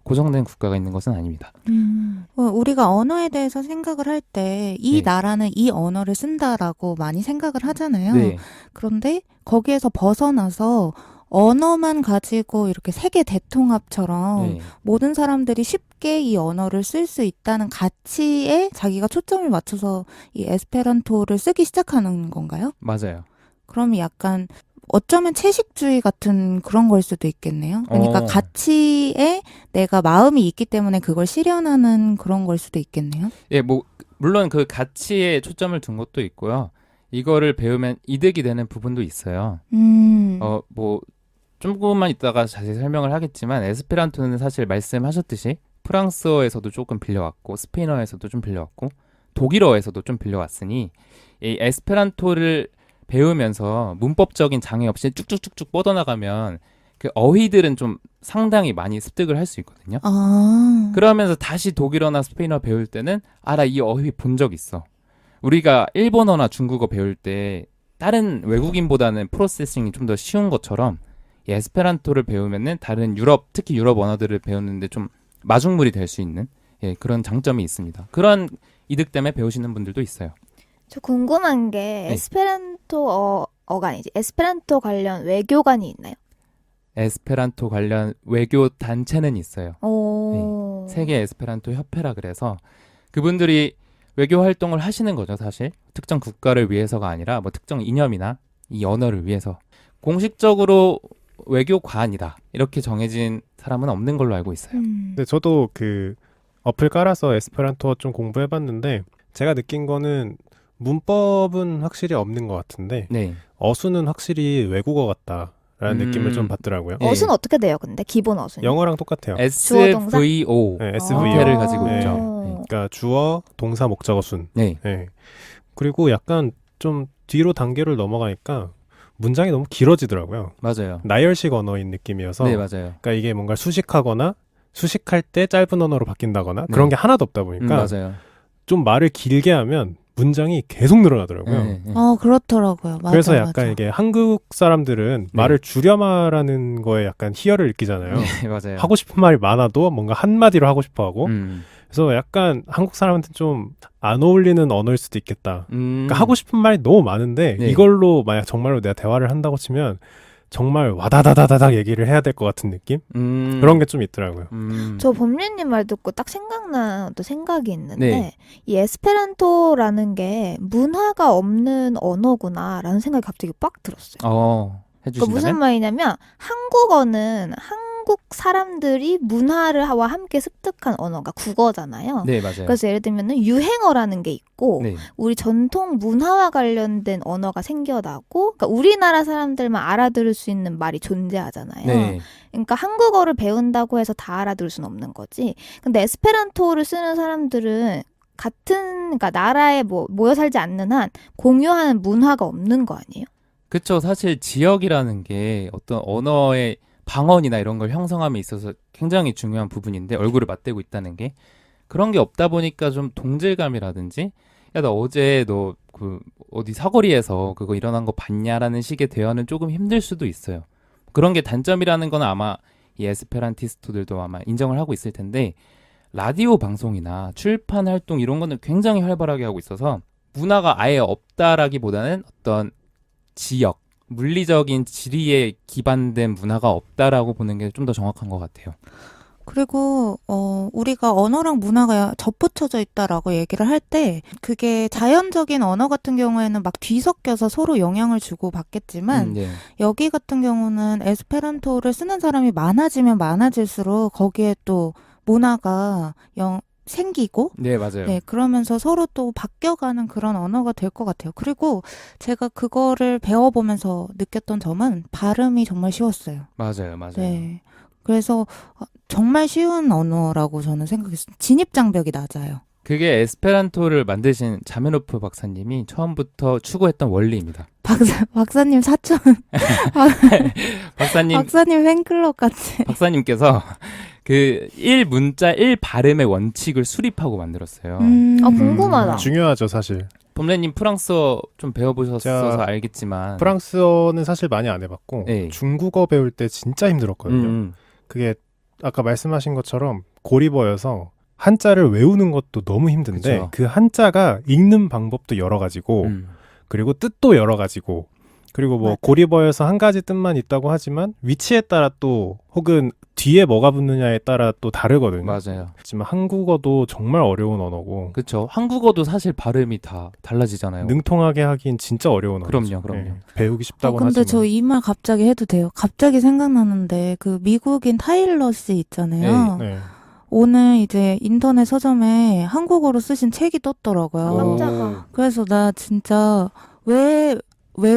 S1: 고정된 국가가 있는 것은 아닙니다.
S4: 우리가 언어에 대해서 생각을 할 때 이
S1: 네.
S4: 나라는 이 언어를 쓴다라고 많이 생각을 하잖아요.
S1: 네,
S4: 그런데 거기에서 벗어나서 언어만 가지고 이렇게 세계 대통합처럼
S1: 네.
S4: 모든 사람들이 쉽게 이 언어를 쓸 수 있다는 가치에 자기가 초점을 맞춰서 이 에스페란토를 쓰기 시작하는 건가요?
S1: 맞아요.
S4: 그럼 약간 어쩌면 채식주의 같은 그런 걸 수도 있겠네요. 그러니까 가치에 내가 마음이 있기 때문에 그걸 실현하는 그런 걸 수도 있겠네요.
S1: 예, 뭐 물론 그 가치에 초점을 둔 것도 있고요. 이거를 배우면 이득이 되는 부분도 있어요. 뭐 조금만 이따가 자세히 설명을 하겠지만 에스페란토는 사실 말씀하셨듯이 프랑스어에서도 조금 빌려왔고 스페인어에서도 좀 빌려왔고 독일어에서도 좀 빌려왔으니 이 에스페란토를 배우면서 문법적인 장애 없이 쭉쭉쭉쭉 뻗어나가면 그 어휘들은 좀 상당히 많이 습득을 할 수 있거든요. 그러면서 다시 독일어나 스페인어 배울 때는 나 이 어휘 본 적 있어. 우리가 일본어나 중국어 배울 때 다른 외국인보다는 프로세싱이 좀 더 쉬운 것처럼 이 에스페란토를 배우면은 다른 특히 유럽 언어들을 배우는데 좀 마중물이 될 수 있는 그런 장점이 있습니다. 그런 이득 때문에 배우시는 분들도 있어요.
S2: 저 궁금한 게
S1: 네.
S2: 에스페란토가 아니지. 에스페란토 관련 외교관이 있나요?
S1: 에스페란토 관련 외교 단체는 있어요.
S2: 오.
S1: 세계 에스페란토 협회라 그래서 그분들이 외교 활동을 하시는 거죠, 사실. 특정 국가를 위해서가 아니라 뭐 특정 이념이나 이 언어를 위해서. 공식적으로 외교관이다 이렇게 정해진 사람은 없는 걸로 알고 있어요.
S3: 근데 저도 그 어플 깔아서 에스페란토 좀 공부해봤는데 제가 느낀 거는 문법은 확실히 없는 것 같은데
S1: 네.
S3: 어수는 확실히 외국어 같다라는 느낌을 좀 받더라고요.
S1: 예.
S2: 어순 어떻게 돼요, 근데? 기본 어순.
S3: 영어랑 똑같아요.
S2: 주어, 동사?
S1: SVO
S3: 네, SVO.
S1: 형태를 가지고
S3: 네.
S1: 있죠.
S3: 그러니까 주어, 동사, 목적어 순.
S1: 네.
S3: 네. 그리고 약간 좀 뒤로 단계를 넘어가니까 문장이 너무 길어지더라고요.
S1: 맞아요.
S3: 나열식 언어인 느낌이어서
S1: 네, 맞아요.
S3: 그러니까 이게 뭔가 수식하거나 수식할 때 짧은 언어로 바뀐다거나
S1: 네.
S3: 그런 게 하나도 없다 보니까
S1: 맞아요.
S3: 좀 말을 길게 하면 문장이 계속 늘어나더라고요.
S1: 네, 네.
S4: 그렇더라고요. 맞아,
S3: 그래서 약간
S4: 맞아.
S3: 이게 한국 사람들은 말을 줄여 말하는 거에 약간 희열을 느끼잖아요.
S1: 네, 맞아요.
S3: 하고 싶은 말이 많아도 뭔가 한마디로 하고 싶어 하고 그래서 약간 한국 사람한테 좀 안 어울리는 언어일 수도 있겠다. 그러니까 하고 싶은 말이 너무 많은데
S1: 네.
S3: 이걸로 만약 정말로 내가 대화를 한다고 치면 정말 와다다다다닥 얘기를 해야 될 것 같은 느낌? 그런 게 좀 있더라고요.
S2: 저 범리님 말 듣고 딱 생각난 또 생각이 있는데
S1: 네.
S2: 이 에스페란토라는 게 문화가 없는 언어구나라는 생각이 갑자기 빡 들었어요. 그러니까
S1: 해주신다면?
S2: 무슨 말이냐면 한국어는 한국 사람들이 문화와 함께 습득한 언어가 국어잖아요.
S1: 네, 맞아요.
S2: 그래서 예를 들면은 유행어라는 게 있고
S1: 네.
S2: 우리 전통 문화와 관련된 언어가 생겨나고 그러니까 우리나라 사람들만 알아들을 수 있는 말이 존재하잖아요.
S1: 네.
S2: 그러니까 한국어를 배운다고 해서 다 알아들을 수는 없는 거지. 근데 에스페란토를 쓰는 사람들은 그러니까 나라에 모여 살지 않는 한 공유하는 문화가 없는 거 아니에요?
S1: 그쵸. 사실 지역이라는 게 어떤 언어의 방언이나 이런 걸 형성함에 있어서 굉장히 중요한 부분인데 얼굴을 맞대고 있다는 게 그런 게 없다 보니까 좀 동질감이라든지 야, 나 어제 너 그 어디 사거리에서 그거 일어난 거 봤냐라는 식의 대화는 조금 힘들 수도 있어요. 그런 게 단점이라는 건 아마 이 에스페란티스트들도 아마 인정을 하고 있을 텐데 라디오 방송이나 출판 활동 이런 거는 굉장히 활발하게 하고 있어서 문화가 아예 없다라기보다는 어떤 지역, 물리적인 지리에 기반된 문화가 없다라고 보는 게 좀 더 정확한 것 같아요.
S4: 그리고 우리가 언어랑 문화가 접붙여져 있다라고 얘기를 할 때 그게 자연적인 언어 같은 경우에는 막 뒤섞여서 서로 영향을 주고 받겠지만
S1: 예.
S4: 여기 같은 경우는 에스페란토를 쓰는 사람이 많아지면 많아질수록 거기에 또 문화가 생기고
S1: 네, 맞아요.
S4: 네, 그러면서 서로 또 바뀌어가는 그런 언어가 될 것 같아요. 그리고 제가 그거를 배워보면서 느꼈던 점은 발음이 정말 쉬웠어요.
S1: 맞아요.
S4: 네. 그래서 정말 쉬운 언어라고 저는 생각했어요. 진입장벽이 낮아요.
S1: 그게 에스페란토를 만드신 자메노프 박사님이 처음부터 추구했던 원리입니다.
S4: 박사님 사촌, 박사님 팬클럽 같이.
S1: 박사님께서 그 1문자 1발음의 원칙을 수립하고 만들었어요.
S2: 궁금하다.
S3: 중요하죠, 사실.
S1: 봄래님 프랑스어 좀 배워보셨어서
S3: 제가
S1: 알겠지만
S3: 프랑스어는 사실 많이 안 해봤고
S1: 네.
S3: 중국어 배울 때 진짜 힘들었거든요.
S1: 음.
S3: 그게 아까 말씀하신 것처럼 고리버여서 한자를 외우는 것도 너무 힘든데
S1: 그쵸.
S3: 그 한자가 읽는 방법도 여러 가지고 그리고 뜻도 여러 가지고 그리고 뭐
S4: 맞아.
S3: 고리버여서 한 가지 뜻만 있다고 하지만 위치에 따라 또 혹은 뒤에 뭐가 붙느냐에 따라 또 다르거든요.
S1: 맞아요.
S3: 하지만 한국어도 정말 어려운 언어고
S1: 그렇죠. 한국어도 사실 발음이 다 달라지잖아요.
S3: 능통하게 하긴 진짜 어려운 언어죠.
S1: 그럼요.
S3: 배우기 쉽다고
S4: 근데
S3: 하지만
S4: 저 이 말 갑자기 해도 돼요? 갑자기 생각나는데 그 미국인 타일러 씨 있잖아요.
S3: 네.
S4: 오늘 이제 인터넷 서점에 한국어로 쓰신 책이 떴더라고요.
S2: 아, 깜짝아.
S4: 그래서 나 진짜 왜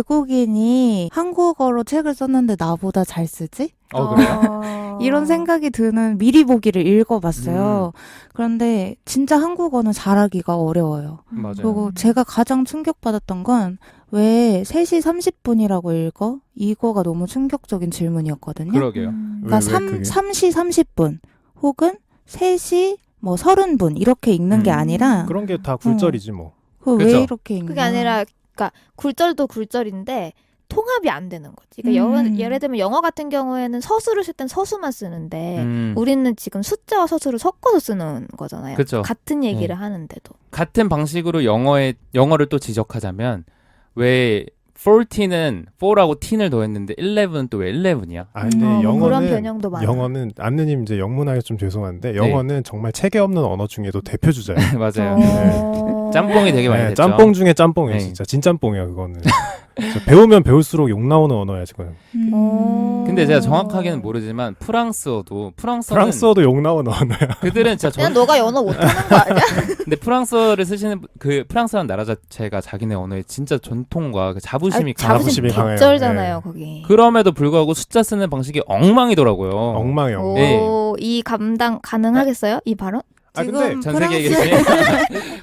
S4: 외국인이 한국어로 책을 썼는데 나보다 잘 쓰지?
S1: 그래요?
S4: 이런 생각이 드는 미리 보기를 읽어봤어요. 그런데 진짜 한국어는 잘하기가 어려워요.
S1: 맞아요.
S4: 그리고 제가 가장 충격받았던 건 왜 3시 30분이라고 읽어? 이거가 너무 충격적인 질문이었거든요.
S1: 그러게요.
S4: 그러니까
S3: 왜 그게?
S4: 3시 30분 혹은 3시 뭐 30분 이렇게 읽는 게 아니라
S3: 그런 게 다 굴절이지 뭐.
S4: 왜
S1: 그쵸.
S4: 이렇게 읽나?
S2: 그게 아니라, 그러니까 굴절도 굴절인데 통합이 안 되는 거지. 그러니까 예를 들면 영어 같은 경우에는 서술을 쓸 땐 서수만 쓰는데 우리는 지금 숫자와 서술을 섞어서 쓰는 거잖아요.
S1: 그쵸.
S2: 같은 얘기를 하는데도.
S1: 같은 방식으로 영어를 또 지적하자면 왜 14는 4라고 t를 더했는데 11은 또 왜 11이야?
S3: 아 근데
S2: 그런
S3: 영어는
S2: 변형도 많아.
S3: 영어는 안느님 이제 영문학에 좀 죄송한데 영어는 정말 책에 없는 언어 중에도 대표 주자예요.
S1: 맞아요. 짬뽕이 되게 많이
S3: 네,
S1: 됐죠.
S3: 짬뽕 중에 짬뽕이에요.
S1: 네.
S3: 진짜 진짬뽕이야 그거는. 진짜 배우면 배울수록 욕 나오는 언어야 지금.
S1: 근데 제가 정확하게는 모르지만 프랑스어는
S3: 프랑스어도 욕 나오는 언어야.
S1: 그들은 진짜
S2: 그냥 너가 영어 못하는 거 아니야?
S1: 근데 프랑스어를 쓰시는 그 프랑스라는 나라 자체가 자기네 언어에 진짜 전통과 그 자부심이 강하고
S3: 자부심이 강해요.
S2: 개쩔잖아요
S3: 네.
S2: 거기.
S1: 그럼에도 불구하고 숫자 쓰는 방식이 엉망이더라고요.
S3: 엉망이야.
S2: 오,
S3: 엉망.
S2: 이 감당 가능하겠어요? 이 발언?
S3: 아 근데
S1: 전 세계에 계신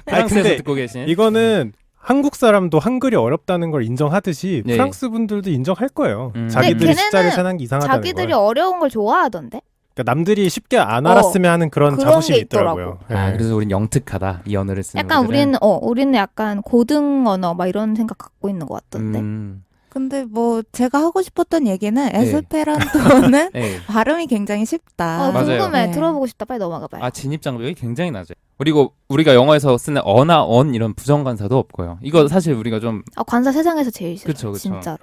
S1: 프랑스에서
S3: 근데
S1: 듣고 계신
S3: 이거는 한국 사람도 한글이 어렵다는 걸 인정하듯이
S1: 네.
S3: 프랑스 분들도 인정할 거예요.
S1: 근데
S3: 자기들이
S2: 걔네는
S3: 숫자를 세는 게 이상하다는
S2: 자기들이
S3: 걸.
S2: 어려운 걸 좋아하던데?
S3: 그러니까 남들이 쉽게 안 알았으면 하는 그런
S2: 그런
S3: 자부심이
S2: 게 있더라고.
S3: 있더라고요.
S1: 아,
S3: 네.
S1: 그래서 우린 영특하다 이 언어를 쓰는
S2: 약간
S1: 우리들은.
S2: 우리는 약간 고등 언어 막 이런 생각 갖고 있는 것 같던데.
S4: 근데 뭐 제가 하고 싶었던 얘기는 에스페란토는
S1: 네.
S4: 발음이 굉장히 쉽다.
S1: 맞아요.
S2: 궁금해.
S4: 네.
S2: 들어보고 싶다. 빨리 넘어가 봐요.
S1: 아 진입 장벽이 굉장히 낮아요. 그리고 우리가 영어에서 쓰는 어나 언 이런 부정관사도 없고요. 이거 사실 우리가 좀
S2: 관사 세상에서 제일 싫어.
S1: 그쵸.
S2: 진짜로.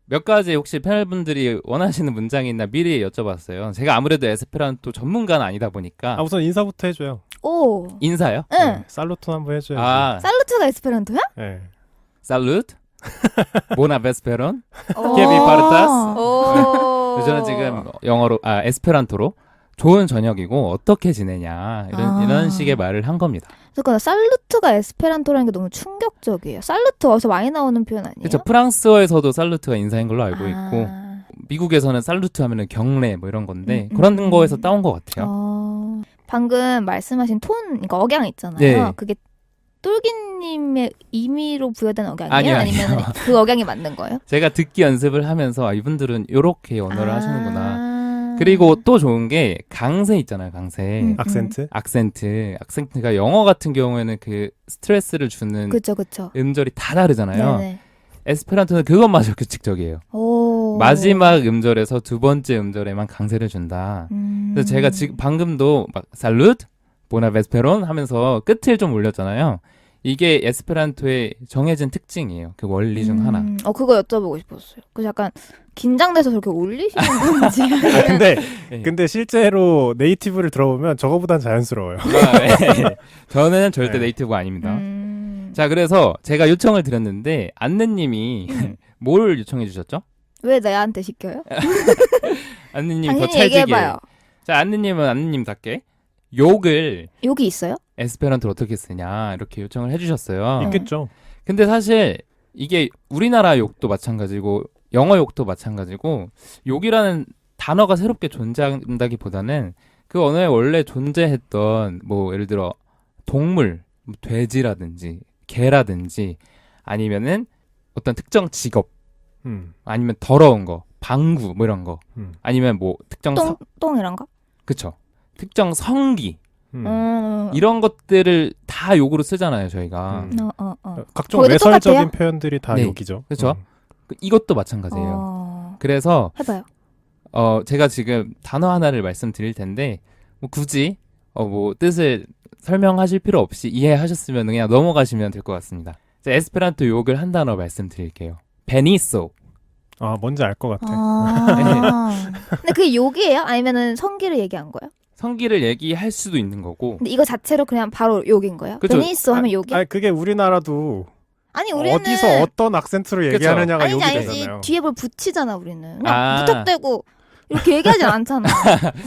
S1: 몇 가지 혹시 패널분들이 원하시는 문장이 있나 미리 여쭤봤어요. 제가 아무래도 에스페란토 전문가는 아니다 보니까
S3: 우선 인사부터 해줘요.
S2: 오.
S1: 인사요?
S2: 응.
S3: 네. 살루톤 한번 해줘야지.
S1: 아
S2: 살루트가 에스페란토야?
S3: 네.
S1: 살루트 보나 베스페론
S2: 오.
S1: 케비 파르타스
S2: 오.
S1: 저는 지금 영어로 에스페란토로 좋은 저녁이고 어떻게 지내냐 이런 식의 말을 한 겁니다.
S2: 그러니까 살루트가 에스페란토라는 게 너무 충격적이에요. 살루트 어디서 많이 나오는 표현 아니에요?
S1: 그렇죠. 프랑스어에서도 살루트가 인사인 걸로 알고 있고
S2: 아.
S1: 미국에서는 살루트 하면은 경례 뭐 이런 건데 그런 거에서 따온 것 같아요.
S2: 방금 말씀하신 톤, 그러니까 억양 있잖아요.
S1: 네.
S2: 그게 똘기님의 임의로 부여된 억양이에요?
S1: 아니요.
S2: 아니면 그 억양이 맞는 거예요?
S1: 제가 듣기 연습을 하면서 이분들은 이렇게 언어를
S2: 아.
S1: 하시는구나. 그리고 또 좋은 게 강세 있잖아요. 강세.
S3: 악센트.
S1: 악센트가 영어 같은 경우에는 그 스트레스를 주는
S2: 그쵸.
S1: 음절이 다 다르잖아요.
S2: 네네.
S1: 에스페란토는 그것마저 규칙적이에요.
S2: 오.
S1: 마지막 음절에서 두 번째 음절에만 강세를 준다. 그래서 제가 지금 방금도 막 살루트, 보나 베스페론 하면서 끝을 좀 올렸잖아요. 이게 에스페란토의 정해진 특징이에요. 그 원리 중 하나.
S2: 그거 여쭤보고 싶었어요. 그 약간 긴장돼서 저렇게 올리시는 건지.
S3: 근데 실제로 네이티브를 들어보면 저거보단 자연스러워요.
S1: 저는 절대
S3: 네.
S1: 네이티브가 아닙니다. 자, 그래서 제가 요청을 드렸는데 안느님이 뭘 요청해 주셨죠?
S2: 왜 내한테 시켜요?
S1: 안느님 더
S2: 당연히
S1: 찰지게.
S2: 얘기해봐요.
S1: 자, 안느님은 안느님답게 욕을
S2: 여기 있어요?
S1: 에스페란토로 어떻게 쓰냐 이렇게 요청을 해주셨어요.
S3: 있겠죠.
S1: 근데 사실 이게 우리나라 욕도 마찬가지고 영어 욕도 마찬가지고 욕이라는 단어가 새롭게 존재한다기보다는 그 언어에 원래 존재했던 뭐 예를 들어 동물, 뭐 돼지라든지 개라든지 아니면은 어떤 특정 직업 아니면 더러운 거, 방구 뭐 이런 거 아니면 뭐 특정
S2: 똥이란가?
S1: 그쵸. 특정 성기 이런 것들을 다 욕으로 쓰잖아요, 저희가.
S3: 각종
S2: 거기도
S3: 외설적인
S2: 똑같아요?
S3: 표현들이 다
S1: 네.
S3: 욕이죠.
S1: 그렇죠. 이것도 마찬가지예요. 그래서
S2: 해봐요.
S1: 제가 지금 단어 하나를 말씀드릴 텐데 뭐 굳이 뭐 뜻을 설명하실 필요 없이 이해하셨으면 그냥 넘어가시면 될 것 같습니다. 자, 에스페란토 욕을 한 단어 말씀드릴게요. 베니소.
S3: 뭔지 알 것 같아.
S2: 근데 그게 욕이에요? 아니면은 성기를 얘기한 거예요?
S1: 성기를 얘기할 수도 있는 거고.
S2: 근데 이거 자체로 그냥 바로 욕인 거예요?
S1: 그쵸.
S2: 베니스 하면 욕이야?
S3: 아니 그게 우리나라도
S2: 아니 우리는
S3: 어디서 어떤 악센트로 얘기하느냐가 욕이
S2: 아니지
S3: 되잖아요.
S2: 뒤에 뭘 붙이잖아 우리는. 그냥
S1: 아.
S2: 무턱대고 이렇게 얘기하진 않잖아.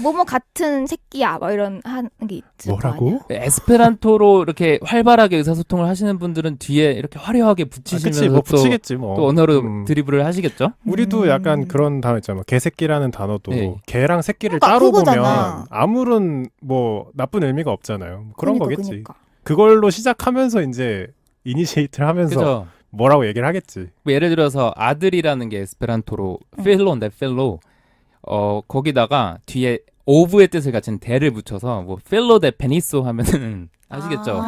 S2: 뭐뭐 같은 새끼야 막 이런 하는 게 있지.
S3: 뭐라고?
S1: 에스페란토로 이렇게 활발하게 의사소통을 하시는 분들은 뒤에 이렇게 화려하게 붙이시면서
S3: 그치, 뭐 붙이겠지 뭐.
S1: 또 언어로 드리블을 하시겠죠?
S3: 우리도 약간 그런 단어 있잖아. 개새끼라는 단어도
S1: 네.
S3: 개랑 새끼를
S2: 그러니까
S3: 따로
S2: 그거잖아.
S3: 보면 아무런 뭐 나쁜 의미가 없잖아요. 그런 거겠지.
S2: 그러니까.
S3: 그걸로 시작하면서 이제 이니시에이트를 하면서
S1: 그죠?
S3: 뭐라고 얘기를 하겠지.
S1: 뭐 예를 들어서 아들이라는 게 에스페란토로 필로인데 필로 거기다가 뒤에 오브의 뜻을 갖춘 대를 붙여서 뭐 필로 데 페니소 하면은 아시겠죠?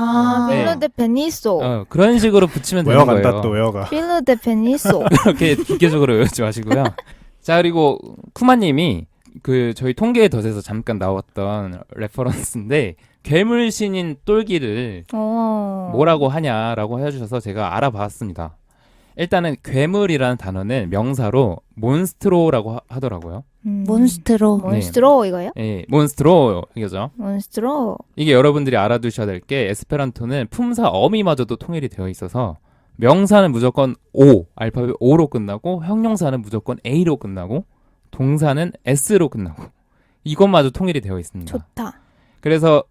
S1: 네.
S2: 필로 데 베니소.
S1: 그런 식으로 붙이면 되는
S3: 외워간다
S1: 거예요.
S3: 또 외워가.
S2: 필로 데 베니소.
S1: 그렇게 기계적으로 외우지 마시고요. 자, 그리고 쿠마님이 그 저희 통계의 덫에서 잠깐 나왔던 레퍼런스인데 괴물 신인 똘기를 뭐라고 하냐라고 해주셔서 제가 알아봤습니다. 일단은 괴물이라는 단어는 명사로 몬스트로라고 하더라고요.
S4: 몬스트로.
S2: 몬스트로 이거요?
S1: 예, 몬스트로 이거죠.
S2: 몬스트로.
S1: 이게 여러분들이 알아두셔야 될 게 에스페란토는 품사 어미마저도 통일이 되어 있어서 명사는 무조건 O, 알파벳 O로 끝나고 형용사는 무조건 A로 끝나고 동사는 S로 끝나고 이것마저 통일이 되어 있습니다.
S2: 좋다.
S1: 그래서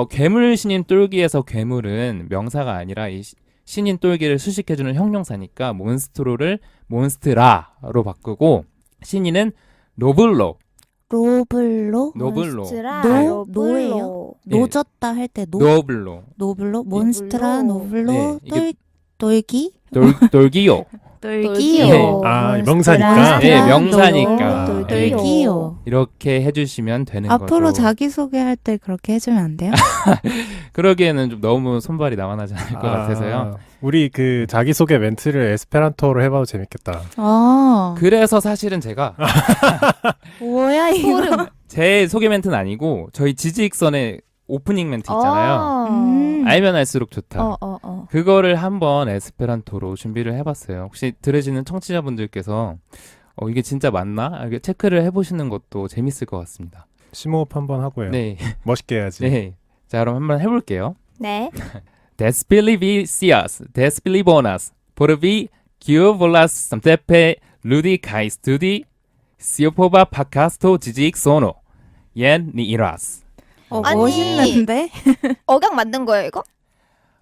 S1: 괴물 신인 똘기에서 괴물은 명사가 아니라 이 신인 똘기를 수식해주는 형용사니까 몬스트로를 몬스트라로 바꾸고 신인은 노블로.
S4: 로블로.
S2: 몬스트라.
S4: 노예요?
S1: 예.
S4: 노졌다 할 때
S1: 노블로.
S4: 노블로. 몬스트라 노블로.
S1: 네, 이게-
S4: 똘기.
S1: 똘기요.
S2: 똘기요.
S3: 아, 명사니까.
S1: 네, 명사니까.
S4: 똘기요.
S1: 이렇게 해주시면 되는
S4: 앞으로
S1: 거죠.
S4: 자기소개할 때 그렇게 해주면 안 돼요?
S1: 그러기에는 좀 너무 손발이 나와나지 않을 것 같아서요.
S3: 우리 그 자기소개 멘트를 에스페란토로 해봐도 재밌겠다.
S1: 그래서 사실은 제가
S4: 뭐야 이거.
S2: 소름.
S1: 제 소개 멘트는 아니고 저희 지지익선의 오프닝 멘트 있잖아요. 알면 알수록 좋다. 그거를 한번 에스페란토로 준비를 해봤어요. 혹시 들으시는 청취자분들께서 이게 진짜 맞나? 이렇게 체크를 해보시는 것도 재밌을 것 같습니다.
S3: 심호흡 한번 하고요.
S1: 네.
S3: 멋있게 해야지.
S1: 네. 자, 그럼 한번 해볼게요.
S2: 네.
S1: Despilivicias, despilibonas, por vi, kiovolas, samtepe, ludi kai studi, siopova pakasto jijik sono, yen ni iras.
S2: 아니.
S4: 멋있는데?
S2: 억양 만든 거예요 이거?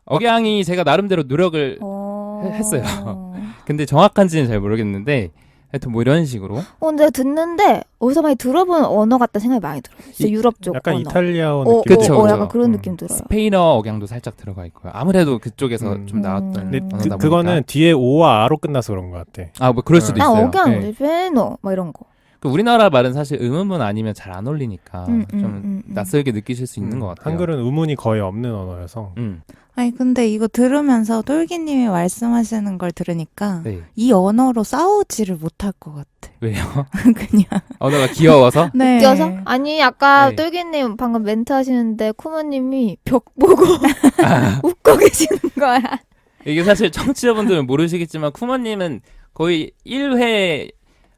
S1: 억양이 제가 나름대로 노력을 했어요. 근데 정확한지는 잘 모르겠는데 하여튼 뭐 이런 식으로.
S2: 근데 듣는데 어디서 많이 들어본 언어 같다 생각이 많이 들어요. 진짜 유럽 쪽
S3: 약간
S2: 언어.
S3: 이탈리아어 느낌.
S1: 그쵸, 그쵸.
S2: 약간 그런 느낌 들어요.
S1: 스페인어 억양도 살짝 들어가 있고요. 아무래도 그쪽에서 좀 나왔던
S3: 근데
S1: 언어다
S3: 그거는
S1: 보니까.
S3: 뒤에 O와 R로 끝나서 그런 것 같아.
S1: 뭐 그럴 수도
S2: 아
S1: 있어요.
S2: 억양,
S1: 네.
S2: 페노 막 이런 거.
S1: 그 우리나라 말은 사실 음음문 아니면 잘 안 어울리니까 좀 낯설게 느끼실 수 있는 것 같아요.
S3: 한글은 음운이 거의 없는 언어여서
S4: 아니 근데 이거 들으면서 똘기님이 말씀하시는 걸 들으니까
S1: 네.
S4: 이 언어로 싸우지를 못할 것 같아.
S1: 왜요?
S4: 그냥
S1: 언어가 귀여워서?
S4: 네.
S2: 웃겨서? 아니 아까
S1: 네.
S2: 똘기님 방금 멘트 하시는데 쿠마님이 벽 보고 웃고 계시는 거야.
S1: 이게 사실 청취자분들은 모르시겠지만 쿠마님은 거의 1회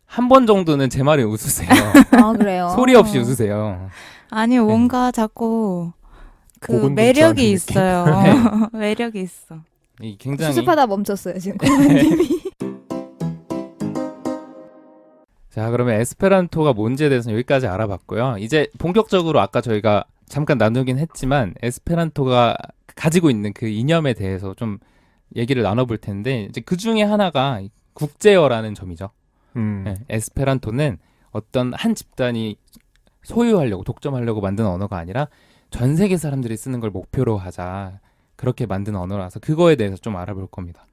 S1: 한 번 정도는 제 말에 웃으세요.
S2: 아 그래요?
S1: 소리 없이 웃으세요.
S4: 아니 뭔가 자꾸 그
S3: 고군분투하는
S4: 매력이
S3: 느낌?
S4: 있어요. 매력이 있어.
S1: 이 굉장히
S2: 수습하다 멈췄어요 지금 쿠마님이.
S1: 자, 그러면 에스페란토가 뭔지에 대해서는 여기까지 알아봤고요. 이제 본격적으로 아까 저희가 잠깐 나누긴 했지만 에스페란토가 가지고 있는 그 이념에 대해서 좀 얘기를 나눠볼 텐데 이제 그 중에 하나가 국제어라는 점이죠. 네, 에스페란토는 어떤 한 집단이 소유하려고 독점하려고 만든 언어가 아니라 전 세계 사람들이 쓰는 걸 목표로 하자 그렇게 만든 언어라서 그거에 대해서 좀 알아볼 겁니다.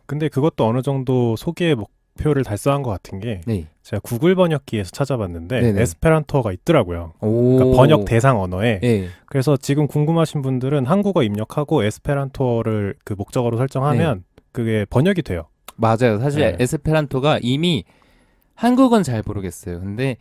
S3: 근데 그것도 어느 정도 소기의 목표를 달성한 것 같은 게
S1: 네.
S3: 제가 구글 번역기에서 찾아봤는데
S1: 네네.
S3: 에스페란토가 있더라고요.
S1: 오.
S3: 그러니까 번역 대상 언어에.
S1: 네.
S3: 그래서 지금 궁금하신 분들은 한국어 입력하고 에스페란토를 그 목적어로 설정하면 그게 번역이 돼요.
S1: 맞아요. 사실
S3: 네.
S1: 에스페란토가 이미 한국은 잘 모르겠어요. 근데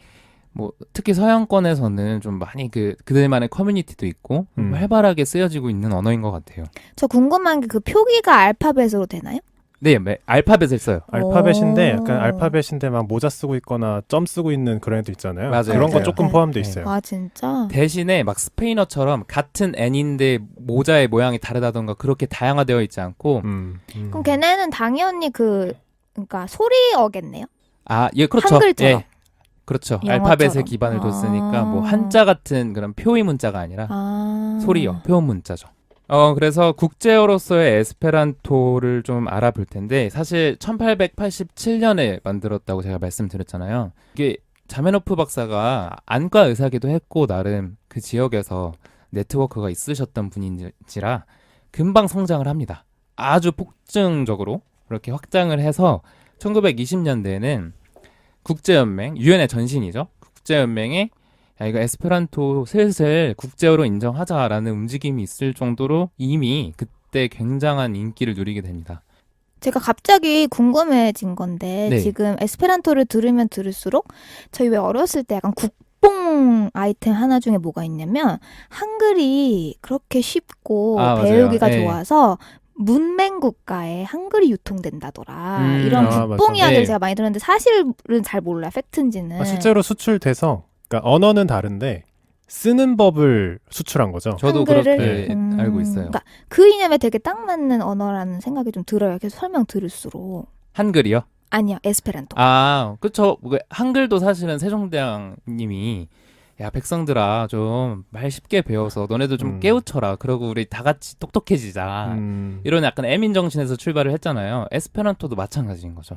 S1: 뭐 특히 서양권에서는 좀 많이 그들만의 커뮤니티도 있고 활발하게 쓰여지고 있는 언어인 것 같아요.
S2: 저 궁금한 게 그 표기가 알파벳으로 되나요?
S1: 네, 알파벳을 써요.
S3: 알파벳인데
S2: 오.
S3: 약간 알파벳인데 막 모자 쓰고 있거나 점 쓰고 있는 그런 애도 있잖아요.
S1: 맞아요.
S3: 그런 거
S1: 맞아요.
S3: 조금
S2: 네.
S3: 포함돼
S1: 네.
S3: 있어요.
S2: 아 진짜?
S1: 대신에 막 스페인어처럼 같은 N인데 모자의 모양이 다르다던가 그렇게 다양화되어 있지 않고
S2: 그럼 걔네는 당연히 그러니까 소리어겠네요?
S1: 아, 예, 그렇죠.
S2: 한글처럼.
S1: 예. 그렇죠.
S2: 영어처럼.
S1: 알파벳에 기반을 뒀으니까 뭐 한자 같은 그런 표의 문자가 아니라 소리어, 표현 문자죠. 그래서 국제어로서의 에스페란토를 좀 알아볼 텐데 사실 1887년에 만들었다고 제가 말씀드렸잖아요. 이게 자메노프 박사가 안과 의사기도 했고 나름 그 지역에서 네트워크가 있으셨던 분인지라 금방 성장을 합니다. 아주 폭증적으로 그렇게 확장을 해서 1920년대에는 국제연맹, 유엔의 전신이죠. 국제연맹에 야, 이거 에스페란토 슬슬 국제어로 인정하자라는 움직임이 있을 정도로 이미 그때 굉장한 인기를 누리게 됩니다.
S2: 제가 갑자기 궁금해진 건데
S1: 네.
S2: 지금 에스페란토를 들으면 들을수록 저희 왜 어렸을 때 약간 국뽕 아이템 하나 중에 뭐가 있냐면 한글이 그렇게 쉽고
S1: 아, 맞아요.
S2: 배우기가
S1: 네.
S2: 좋아서 문맹 국가에 한글이 유통된다더라.
S1: 음,
S2: 이런
S3: 아,
S2: 국뽕
S3: 맞아.
S2: 이야기를
S1: 네.
S2: 제가 많이 들었는데 사실은 잘 몰라요. 팩트인지는.
S3: 실제로 수출돼서 그러니까 언어는 다른데 쓰는 법을 수출한 거죠.
S1: 저도
S2: 한글을?
S1: 그렇게 알고 있어요.
S2: 그러니까 그 이념에 되게 딱 맞는 언어라는 생각이 좀 들어요. 계속 설명 들을수록.
S1: 한글이요?
S2: 아니요. 에스페란토.
S1: 아, 그쵸. 한글도 사실은 세종대왕님이 야, 백성들아, 좀 말 쉽게 배워서 너네도 좀 깨우쳐라. 그러고 우리 다 같이 똑똑해지자. 이런 약간 애민 정신에서 출발을 했잖아요. 에스페란토도 마찬가지인 거죠.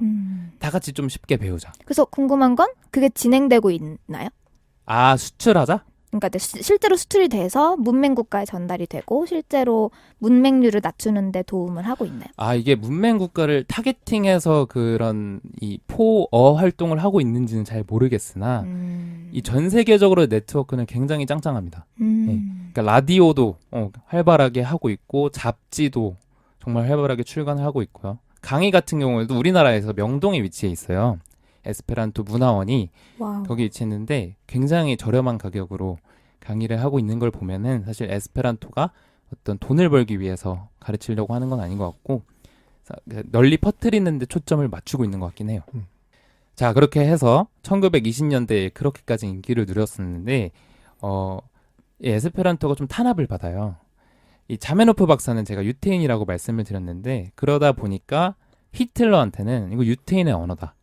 S1: 다 같이 좀 쉽게 배우자.
S2: 그래서 궁금한 건 그게 진행되고 있나요?
S1: 아, 수출하자?
S2: 그러니까 실제로 수출이 돼서 문맹 국가에 전달이 되고 실제로 문맹률을 낮추는 데 도움을 하고 있나요?
S1: 아, 이게 문맹 국가를 타겟팅해서 그런 이 포어 활동을 하고 있는지는 잘 모르겠으나 이 전 세계적으로 네트워크는 굉장히 짱짱합니다. 그러니까 라디오도 활발하게 하고 있고 잡지도 정말 활발하게 출간을 하고 있고요. 강의 같은 경우에도 우리나라에서 명동에 위치해 있어요. 에스페란토 문화원이
S2: 와우.
S1: 거기 위치했는데 굉장히 저렴한 가격으로 강의를 하고 있는 걸 보면은 사실 에스페란토가 어떤 돈을 벌기 위해서 가르치려고 하는 건 아닌 것 같고 널리 퍼뜨리는 데 초점을 맞추고 있는 것 같긴 해요. 자, 그렇게 해서 1920년대에 그렇게까지 인기를 누렸었는데 이 에스페란토가 좀 탄압을 받아요. 이 자메노프 박사는 제가 유태인이라고 말씀을 드렸는데 그러다 보니까 히틀러한테는 이거 유태인의 언어다.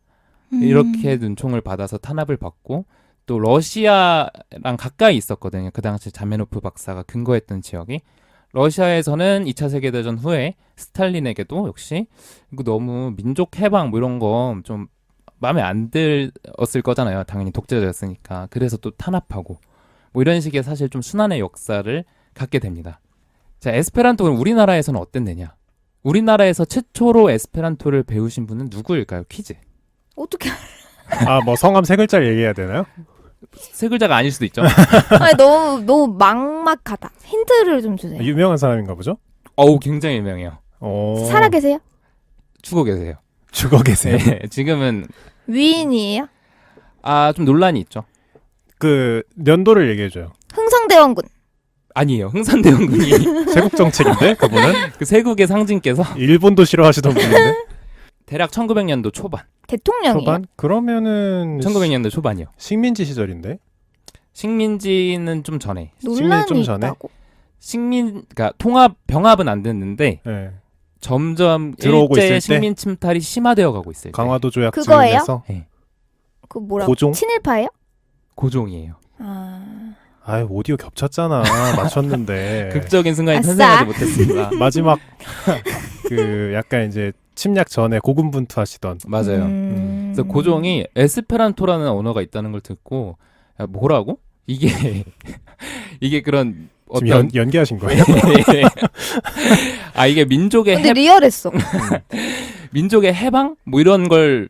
S1: 이렇게 눈총을 받아서 탄압을 받고 또 러시아랑 가까이 있었거든요. 그 당시 자메노프 박사가 근거했던 지역이. 러시아에서는 2차 세계대전 후에 스탈린에게도 역시 이거 너무 민족 해방 뭐 이런 거 좀 마음에 안 들었을 거잖아요. 당연히 독재자였으니까. 그래서 또 탄압하고 뭐 이런 식의 사실 좀 순환의 역사를 갖게 됩니다. 자, 에스페란토는 우리나라에서는 어땠느냐? 우리나라에서 최초로 에스페란토를 배우신 분은 누구일까요? 퀴즈.
S2: 어떻게
S3: 아, 뭐 성함 세 글자를 얘기해야 되나요?
S1: 세 글자가 아닐 수도 있죠.
S2: 아니, 너무 막막하다. 힌트를 좀 주세요.
S3: 유명한 사람인가 보죠?
S1: 어우, 굉장히 유명해요.
S2: 살아계세요?
S1: 죽어 계세요.
S3: 죽어 계세요.
S1: 네, 지금은
S2: 위인이에요?
S1: 좀 논란이 있죠.
S3: 그 연도를 얘기해줘요.
S2: 흥성대원군.
S1: 아니에요. 흥선대원군이
S3: 세국 정책인데 그분은
S1: 그 세국의 상징께서
S3: 일본도 싫어하시던 분인데.
S1: 대략 1900년도 초반.
S2: 대통령이에요?
S3: 초반? 그러면은
S1: 1900년도 초반이요.
S3: 식민지 시절인데.
S1: 식민지는 좀 전에.
S2: 논란이
S3: 좀 전에?
S2: 있다고?
S1: 그러니까 병합은 안 됐는데
S3: 네.
S1: 점점
S3: 들어오고
S1: 일제
S3: 있을 때?
S1: 식민 침탈이 심화되어 가고 있을 때.
S3: 강화도 조약
S2: 그거예요?
S3: 즈음에서
S2: 그 뭐라고?
S3: 고종?
S2: 친일파예요?
S1: 고종이에요.
S3: 아유, 오디오 겹쳤잖아. 맞췄는데.
S1: 극적인 순간이
S2: 아싸.
S1: 탄생하지 못했습니다.
S3: 마지막 그 약간 이제 침략 전에 고군분투하시던.
S1: 맞아요. 그래서 고종이 에스페란토라는 언어가 있다는 걸 듣고 야, 뭐라고? 이게 이게 그런
S3: 지금
S1: 어떤
S3: 연기하신 거예요?
S1: 이게 민족의
S2: 근데 리얼했어.
S1: 민족의 해방 뭐 이런 걸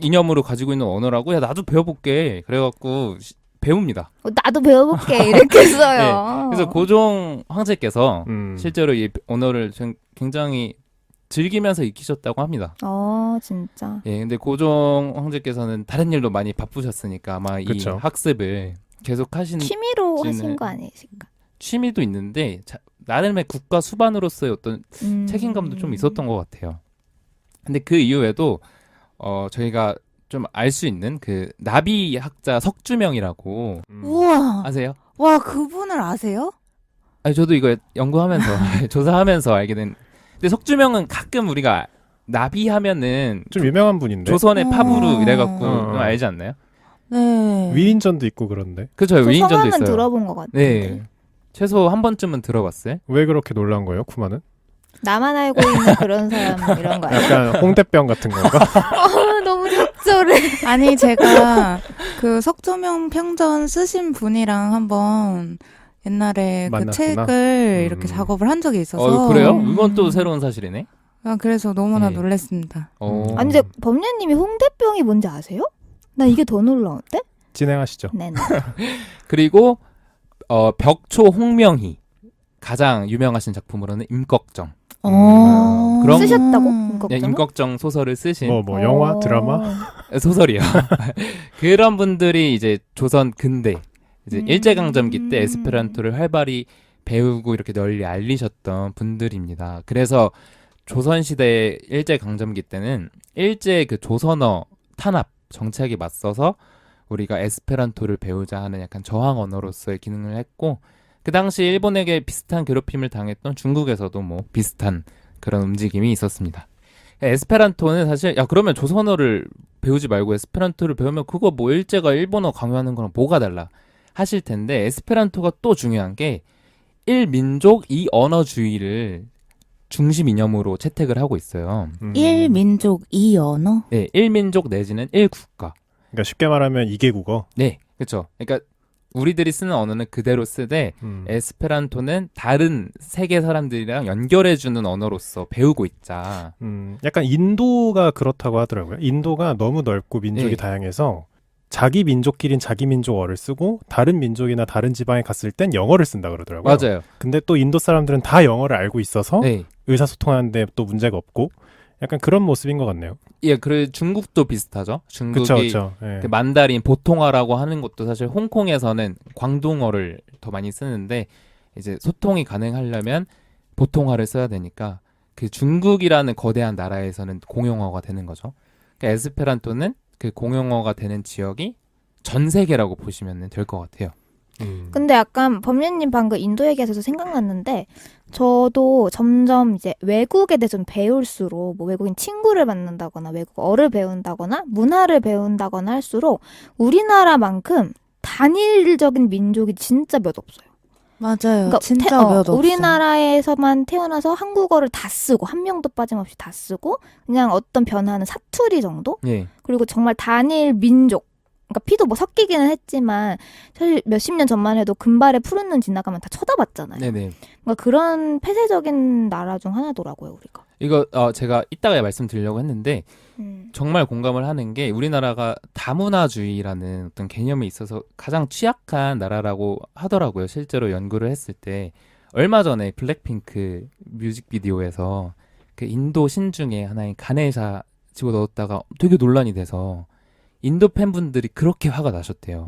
S1: 이념으로 가지고 있는 언어라고. 야, 나도 배워볼게. 그래갖고 배웁니다.
S2: 나도 배워볼게. 이렇게 써요.
S1: 그래서 고종 황제께서
S3: 음.
S1: 실제로 이 언어를 굉장히 즐기면서 익히셨다고 합니다.
S2: 진짜.
S1: 예, 근데 고종 황제께서는 다른 일로 많이 바쁘셨으니까 아마 이
S3: 그쵸.
S1: 학습을 계속 하신
S2: 취미로
S1: 지는-
S2: 하신 거 아니실까?
S1: 취미도 있는데 나름의 국가 수반으로서의 어떤 책임감도 좀 있었던 것 같아요. 근데 그 이후에도 저희가 좀 알 수 있는 그 나비 학자 석주명이라고
S4: 우와.
S1: 아세요?
S4: 와, 그분을 아세요?
S1: 아니 저도 이거 연구하면서 조사하면서 알게 된. 근데 석주명은 가끔 우리가 나비 하면은
S3: 좀 유명한 분인데.
S1: 조선의 팝으로
S4: 어.
S1: 이래갖고
S3: 어.
S1: 좀 알지 않나요?
S4: 네.
S3: 위인전도 있고 그런데.
S1: 그죠,
S2: 저
S1: 위인전도
S2: 성함은
S1: 있어요.
S2: 들어본 것 같은데.
S1: 네, 최소 한 번쯤은 들어봤어요.
S3: 왜 그렇게 놀란 거예요, 쿠마는?
S2: 나만 알고 있는 그런 사람 이런 거 아니야?
S3: 약간 홍대병 같은 건가?
S2: 너무 적절해.
S4: 아니, 제가 그 석조명 평전 쓰신 분이랑 한번 옛날에 그
S3: 만났구나.
S4: 책을 이렇게 작업을 한 적이 있어서.
S1: 그래요? 이건 또 새로운 사실이네.
S4: 그래서 너무나
S1: 네.
S4: 놀랐습니다.
S2: 아니 근데 범례님이 홍대병이 뭔지 아세요? 나 이게 더 놀라운데?
S3: 진행하시죠.
S2: 네네.
S1: 그리고 벽초 홍명희 가장 유명하신 작품으로는 임꺽정. 그럼-
S2: 쓰셨다고?
S1: 네,
S2: 임꺽정을?
S1: 임꺽정 소설을 쓰신
S3: 뭐 영화, 드라마?
S1: 소설이요. 그런 분들이 이제 조선 근대 이제
S2: 음.
S1: 일제강점기 때 에스페란토를 활발히 배우고 이렇게 널리 알리셨던 분들입니다. 그래서 조선시대 일제강점기 때는 일제 그 조선어 탄압 정책에 맞서서 우리가 에스페란토를 배우자 하는 약간 저항 언어로서의 기능을 했고, 그 당시 일본에게 비슷한 괴롭힘을 당했던 중국에서도 뭐 비슷한 그런 움직임이 있었습니다. 에스페란토는 사실 그러면 조선어를 배우지 말고 에스페란토를 배우면 그거 뭐 일제가 일본어 강요하는 거랑 뭐가 달라 하실 텐데, 에스페란토가 또 중요한 게 일민족 이언어주의를 중심 이념으로 채택을 하고 있어요.
S4: 일민족 이언어?
S1: 네, 일민족 내지는 일국가.
S3: 그러니까 쉽게 말하면 이계국어.
S1: 네, 그렇죠. 그러니까 우리들이 쓰는 언어는 그대로 쓰되 에스페란토는 다른 세계 사람들이랑 연결해주는 언어로서 배우고 있자.
S3: 약간 인도가 그렇다고 하더라고요. 인도가 너무 넓고 민족이
S1: 네.
S3: 다양해서 자기 민족끼린 자기 민족어를 쓰고 다른 민족이나 다른 지방에 갔을 땐 영어를 쓴다 그러더라고요.
S1: 맞아요.
S3: 근데 또 인도 사람들은 다 영어를 알고 있어서
S1: 네.
S3: 의사소통하는데 또 문제가 없고 약간 그런 모습인 것 같네요.
S1: 예, 그래 중국도 비슷하죠. 중국이
S3: 그렇죠. 예.
S1: 그 만다린 보통어라고 하는 것도 사실 홍콩에서는 광둥어를 더 많이 쓰는데, 이제 소통이 가능하려면 보통어를 써야 되니까 그 중국이라는 거대한 나라에서는 공용어가 되는 거죠. 그러니까 에스페란토는 그 공용어가 되는 지역이 전 세계라고 보시면 될 것 같아요.
S2: 근데 약간 범례님 방금 인도 얘기하셔서 생각났는데, 저도 점점 이제 외국에 대해 좀 배울수록 뭐 외국인 친구를 만난다거나 외국어를 배운다거나 문화를 배운다거나 할수록 우리나라만큼 단일적인 민족이 진짜 몇 없어요.
S4: 맞아요.
S2: 그러니까
S4: 진짜 몇 없어.
S2: 우리나라에서만 태어나서 한국어를 다 쓰고 한 명도 빠짐없이 다 쓰고 그냥 어떤 변화는 사투리 정도?
S1: 예.
S2: 그리고 정말 단일 민족. 그러니까 피도 뭐 섞이기는 했지만 사실 몇십 년 전만 해도 금발에 푸른 눈 지나가면 다 쳐다봤잖아요.
S1: 네네.
S2: 그러니까 그런 폐쇄적인 나라 중 하나더라고요, 우리가.
S1: 이거 제가 이따가 말씀드리려고 했는데
S2: 음.
S1: 정말 공감을 하는 게 우리나라가 다문화주의라는 어떤 개념에 있어서 가장 취약한 나라라고 하더라고요. 실제로 연구를 했을 때 얼마 전에 블랙핑크 뮤직비디오에서 그 인도 신 중에 하나인 가네샤 집어넣었다가 되게 논란이 돼서 인도 팬분들이 그렇게 화가 나셨대요.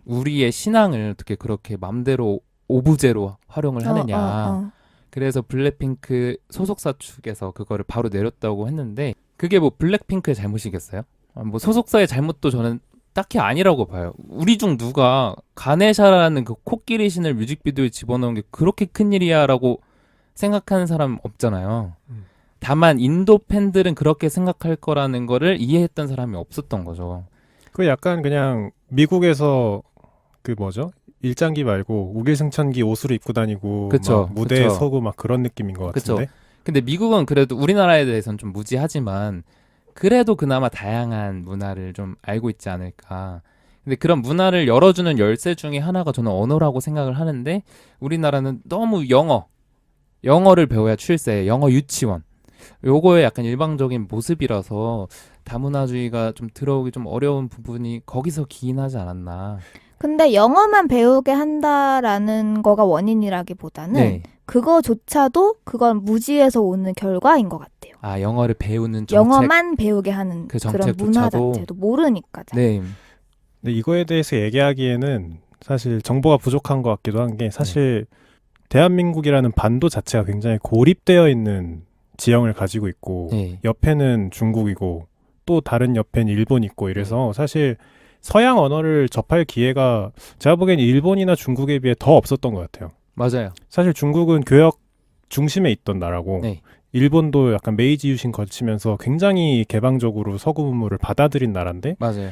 S1: 우리의 신앙을 어떻게 그렇게 맘대로 오브제로 활용을 하느냐. 그래서 블랙핑크 소속사 측에서 그거를 바로 내렸다고 했는데 그게 뭐 블랙핑크의 잘못이겠어요? 뭐 소속사의 잘못도 저는 딱히 아니라고 봐요. 우리 중 누가 가네샤라는 그 코끼리 신을 뮤직비디오에 집어넣은 게 그렇게 큰일이야라고 생각하는 사람 없잖아요. 다만 인도 팬들은 그렇게 생각할 거라는 거를 이해했던 사람이 없었던 거죠.
S3: 그 약간 그냥 미국에서 그 뭐죠? 일장기 말고 우길승천기 옷을 입고 다니고
S1: 그쵸,
S3: 막 무대에
S1: 그쵸.
S3: 서고 막 그런 느낌인 것 같은데.
S1: 근데 미국은 그래도 우리나라에 대해서는 좀 무지하지만 그래도 그나마 다양한 문화를 좀 알고 있지 않을까. 근데 그런 문화를 열어주는 열쇠 중에 하나가 저는 언어라고 생각을 하는데 우리나라는 너무 영어를 배워야 출세, 영어 유치원. 요거의 약간 일방적인 모습이라서 다문화주의가 좀 들어오기 좀 어려운 부분이 거기서 기인하지 않았나.
S2: 근데 영어만 배우게 한다라는 거가 원인이라기보다는
S1: 네.
S2: 그거조차도 그건 무지에서 오는 결과인 것 같아요.
S1: 아, 영어를 배우는 정책.
S2: 영어만 배우게 하는
S1: 그
S2: 그런 문화
S1: 정책조차도.
S2: 자체도 모르니까. 잘.
S1: 네.
S3: 근데 이거에 대해서 얘기하기에는 사실 정보가 부족한 것 같기도 한 게 사실 대한민국이라는 반도 자체가 굉장히 고립되어 있는 지형을 가지고 있고
S1: 네.
S3: 옆에는 중국이고 또 다른 옆에는 일본 있고 이래서 사실 서양 언어를 접할 기회가 제가 보기엔 일본이나 중국에 비해 더 없었던 것 같아요.
S1: 맞아요.
S3: 사실 중국은 교역 중심에 있던 나라고
S1: 네.
S3: 일본도 약간 메이지 유신 거치면서 굉장히 개방적으로 서구 문물을 받아들인 나라인데
S1: 맞아요.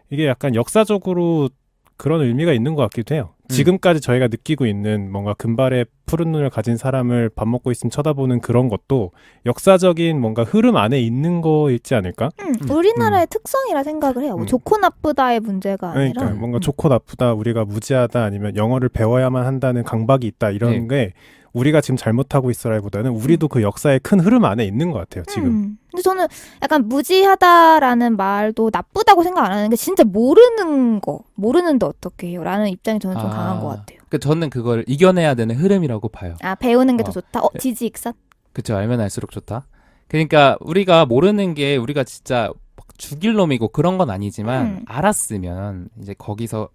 S3: 이게 약간 역사적으로 그런 의미가 있는 것 같기도 해요. 지금까지 저희가 느끼고 있는 뭔가 금발의 푸른 눈을 가진 사람을 밥 먹고 있으면 쳐다보는 그런 것도 역사적인 뭔가 흐름 안에 있는 거있지 않을까?
S2: 우리나라의 특성이라 생각을 해요. 뭐 좋고 나쁘다의 문제가 아니라.
S3: 그러니까 뭔가 좋고 나쁘다, 우리가 무지하다, 아니면 영어를 배워야만 한다는 강박이 있다 이런 게 우리가 지금 잘못하고 있어라기보다는 우리도 그 역사의 큰 흐름 안에 있는 것 같아요. 지금.
S2: 근데 저는 약간 무지하다라는 말도 나쁘다고 생각 안 하는 게 진짜 모르는데 어떻게 해요? 라는 입장이 저는 좀 강한 것 같아요.
S1: 그러니까 저는 그걸 이겨내야 되는 흐름이라고 봐요.
S2: 아, 배우는 게 더 좋다? 지지익선?
S1: 그쵸, 알면 알수록 좋다. 그러니까 우리가 모르는 게 우리가 진짜 막 죽일 놈이고 그런 건 아니지만 알았으면 이제 거기서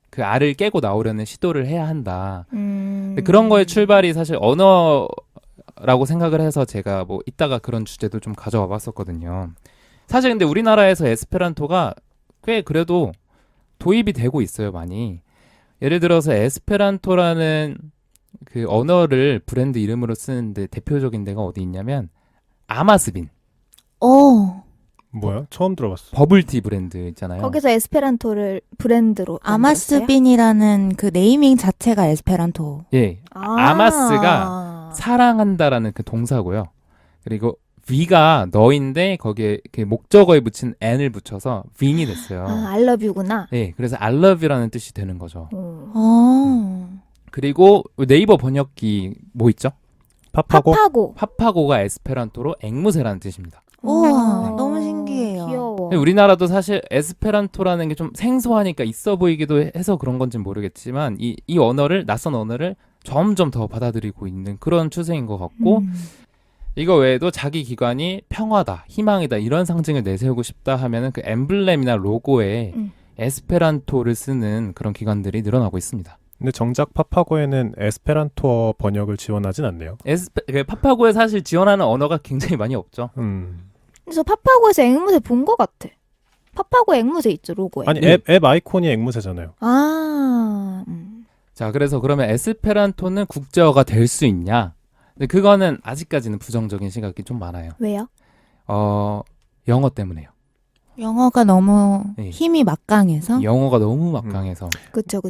S1: 그 알을 깨고 나오려는 시도를 해야 한다. 근데 그런 거의 출발이 사실 언어라고 생각을 해서 제가 뭐 이따가 그런 주제도 좀 가져와 봤었거든요. 사실 근데 우리나라에서 에스페란토가 꽤 그래도 도입이 되고 있어요, 많이. 예를 들어서 에스페란토라는 그 언어를 브랜드 이름으로 쓰는데 대표적인 데가 어디 있냐면 아마스빈.
S3: 뭐야? 처음 들어봤어.
S1: 버블티 브랜드 있잖아요.
S2: 거기서 에스페란토를 브랜드로
S4: 아마스빈이라는 그 네이밍 자체가 에스페란토.
S1: 예. 아마스가 사랑한다라는 그 동사고요. 그리고 V가 너인데 거기에 그 목적어에 붙인 n을 붙여서 빈이 됐어요.
S2: I love you구나.
S1: 네, 그래서 I love you라는 뜻이 되는 거죠. 그리고 네이버 번역기 뭐 있죠?
S3: 파파고?
S1: 파파고가 에스페란토로 앵무새라는 뜻입니다.
S4: 우와, 너무 신기해요.
S2: 귀여워.
S1: 우리나라도 사실 에스페란토라는 게 좀 생소하니까 있어 보이기도 해서 그런 건지는 모르겠지만 이 언어를, 낯선 언어를 점점 더 받아들이고 있는 그런 추세인 것 같고 이거 외에도 자기 기관이 평화다, 희망이다 이런 상징을 내세우고 싶다 하면은 그 엠블렘이나 로고에 에스페란토를 쓰는 그런 기관들이 늘어나고 있습니다.
S3: 근데 정작 파파고에는 에스페란토어 번역을 지원하진 않네요.
S1: 파파고에 사실 지원하는 언어가 굉장히 많이 없죠.
S2: 그래서 파파고에서 앵무새 본 것 같아. 파파고 앵무새 있죠, 로고에.
S3: 아니 앱 아이콘이 앵무새잖아요.
S1: 자, 그래서 그러면 에스페란토는 국제어가 될 수 있냐? 근데 그거는 아직까지는 부정적인 시각이 좀 많아요.
S2: 왜요?
S1: 영어 때문에요.
S4: 영어가 너무 힘이 막강해서?
S1: 영어가 너무 막강해서.
S2: 그쵸.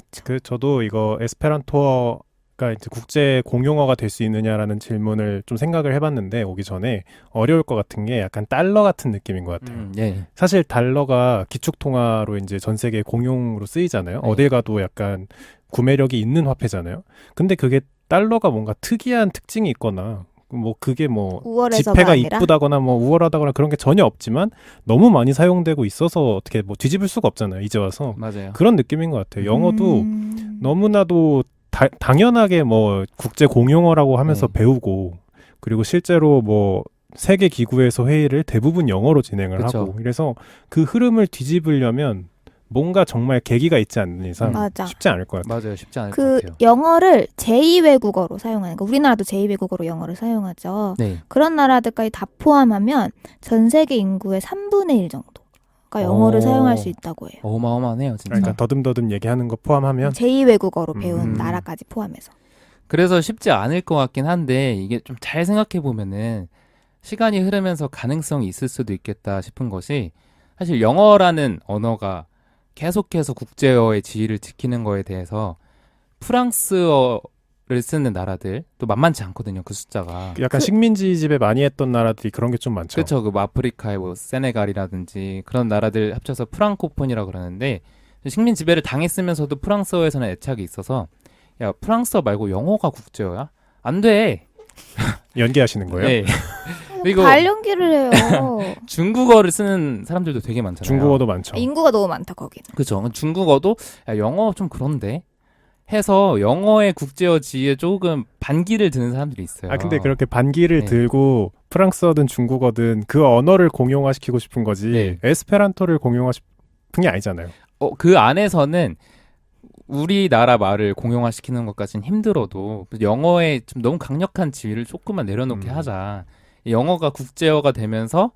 S3: 저도 이거 에스페란토어가 이제 국제 공용어가 될 수 있느냐라는 질문을 좀 생각을 해봤는데 오기 전에 어려울 것 같은 게 약간 달러 같은 느낌인 것 같아요. 사실 달러가 기축통화로 이제 전 세계 공용으로 쓰이잖아요. 어딜 가도 약간 구매력이 있는 화폐잖아요. 근데 그게 달러가 뭔가 특이한 특징이 있거나 뭐 그게 뭐
S2: 우월해서가
S3: 집회가
S2: 아니라
S3: 이쁘다거나 뭐 우월하다거나 그런 게 전혀 없지만 너무 많이 사용되고 있어서 어떻게 뭐 뒤집을 수가 없잖아요. 이제 와서
S1: 맞아요.
S3: 그런 느낌인 것 같아요. 영어도
S2: 음.
S3: 너무나도 당연하게 뭐 국제 공용어라고 하면서
S1: 네.
S3: 배우고 그리고 실제로 뭐 세계 기구에서 회의를 대부분 영어로 진행을
S1: 그쵸.
S3: 하고 그래서 그 흐름을 뒤집으려면 뭔가 정말 계기가 있지 않는 이상
S2: 맞아.
S3: 쉽지 않을 것 같아요.
S1: 맞아요. 쉽지 않을 것
S2: 그
S1: 같아요.
S2: 영어를 제2외국어로 사용하는 거 우리나라도 제2외국어로 영어를 사용하죠.
S1: 네.
S2: 그런 나라들까지 다 포함하면 전 세계 인구의 3분의 1 정도가 영어를
S1: 오.
S2: 사용할 수 있다고 해요.
S1: 어마어마하네요, 진짜.
S3: 그러니까 더듬더듬 얘기하는 거 포함하면
S2: 제2외국어로 배운
S3: 음.
S2: 나라까지 포함해서.
S1: 그래서 쉽지 않을 것 같긴 한데 이게 좀 잘 생각해 보면은 시간이 흐르면서 가능성이 있을 수도 있겠다 싶은 것이 사실 영어라는 언어가 계속해서 국제어의 지위를 지키는 거에 대해서 프랑스어를 쓰는 나라들 또 만만치 않거든요. 그 숫자가.
S3: 약간 식민지 지배 많이 했던 나라들이 그런 게 좀 많죠.
S1: 그렇죠. 그 아프리카의 뭐 세네갈이라든지 그런 나라들 합쳐서 프랑코폰이라고 그러는데 식민 지배를 당했으면서도 프랑스어에서는 애착이 있어서 야 프랑스어 말고 영어가 국제어야? 안 돼.
S3: 연기하시는 거예요?
S1: 네. 그리고
S2: 발연기를 해요.
S1: 중국어를 쓰는 사람들도 되게 많잖아요.
S3: 중국어도 많죠.
S2: 인구가 너무 많다 거기는.
S1: 그렇죠. 중국어도 야, 영어 좀 그런데 해서 영어의 국제어 지위에 조금 반기를 드는 사람들이 있어요.
S3: 아 근데 그렇게 반기를
S1: 네.
S3: 들고 프랑스어든 중국어든 그 언어를 공용화시키고 싶은 거지
S1: 네.
S3: 에스페란토를 공용화 싶은 게 아니잖아요.
S1: 그 안에서는 우리나라 말을 공용화시키는 것까지는 힘들어도 영어에 좀 너무 강력한 지위를 조금만 내려놓게 하자. 영어가 국제어가 되면서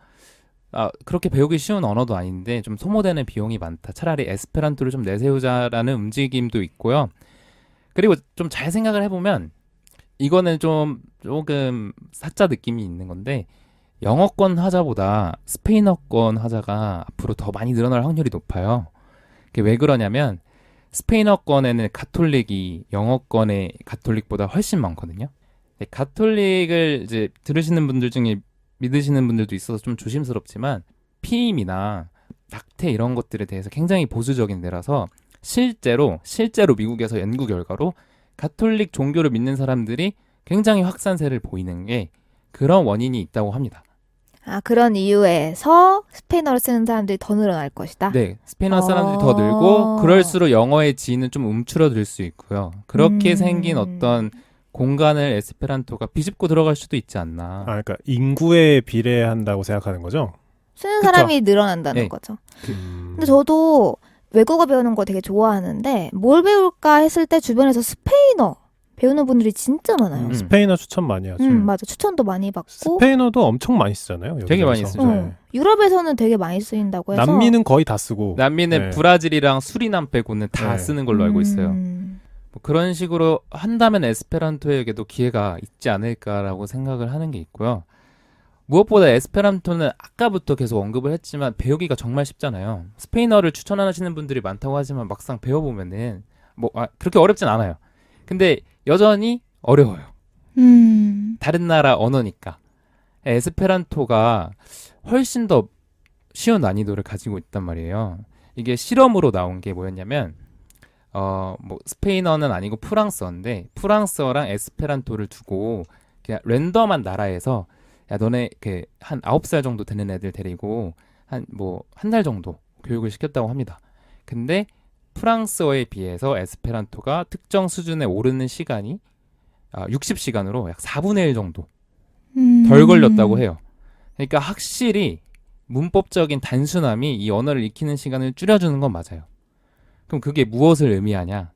S1: 그렇게 배우기 쉬운 언어도 아닌데 좀 소모되는 비용이 많다. 차라리 에스페란토를 좀 내세우자라는 움직임도 있고요. 그리고 좀 잘 생각을 해보면 이거는 좀 조금 사짜 느낌이 있는 건데 영어권 화자보다 스페인어권 화자가 앞으로 더 많이 늘어날 확률이 높아요. 그게 왜 그러냐면 스페인어권에는 가톨릭이 영어권의 가톨릭보다 훨씬 많거든요. 가톨릭을 이제 들으시는 분들 중에 믿으시는 분들도 있어서 좀 조심스럽지만 피임이나 낙태 이런 것들에 대해서 굉장히 보수적인 데라서 실제로 미국에서 연구 결과로 가톨릭 종교를 믿는 사람들이 굉장히 확산세를 보이는 게 그런 원인이 있다고 합니다.
S2: 아 그런 이유에서 스페인어를 쓰는 사람들이 더 늘어날 것이다.
S1: 네, 스페인어 사람들이 더 늘고 그럴수록 영어의 지위는 좀 움츠러들 수 있고요. 그렇게 생긴 어떤 공간을 에스페란토가 비집고 들어갈 수도 있지 않나.
S3: 그러니까 인구에 비례한다고 생각하는 거죠?
S2: 쓰는
S1: 그쵸.
S2: 사람이 늘어난다는
S1: 네.
S2: 거죠. 근데 저도 외국어 배우는 거 되게 좋아하는데 뭘 배울까 했을 때 주변에서 스페인어 배우는 분들이 진짜 많아요.
S3: 스페인어 추천 많이 하죠.
S2: 맞아. 추천도 많이 받고.
S3: 스페인어도 엄청 많이 쓰잖아요.
S1: 되게 많이
S3: 여기서.
S1: 쓰죠.
S3: 네.
S2: 유럽에서는 되게 많이 쓰인다고 해서.
S3: 남미는 거의 다 쓰고.
S1: 남미는
S3: 네.
S1: 브라질이랑 수리남 빼고는 다
S3: 네.
S1: 쓰는 걸로 알고 있어요. 뭐 그런 식으로 한다면 에스페란토에게도 기회가 있지 않을까라고 생각을 하는 게 있고요. 무엇보다 에스페란토는 아까부터 계속 언급을 했지만 배우기가 정말 쉽잖아요. 스페인어를 추천하시는 분들이 많다고 하지만 막상 배워보면은 그렇게 어렵진 않아요. 근데 여전히 어려워요. 다른 나라 언어니까. 에스페란토가 훨씬 더 쉬운 난이도를 가지고 있단 말이에요. 이게 실험으로 나온 게 뭐였냐면 스페인어는 아니고 프랑스어인데 프랑스어랑 에스페란토를 두고 그냥 랜덤한 나라에서 야 너네 한 9살 정도 되는 애들 데리고 한 달 정도 교육을 시켰다고 합니다. 근데 프랑스어에 비해서 에스페란토가 특정 수준에 오르는 시간이 60시간으로 약 4분의 1 정도 덜 걸렸다고 해요. 그러니까 확실히 문법적인 단순함이 이 언어를 익히는 시간을 줄여주는 건 맞아요. 그럼 그게 무엇을 의미하냐?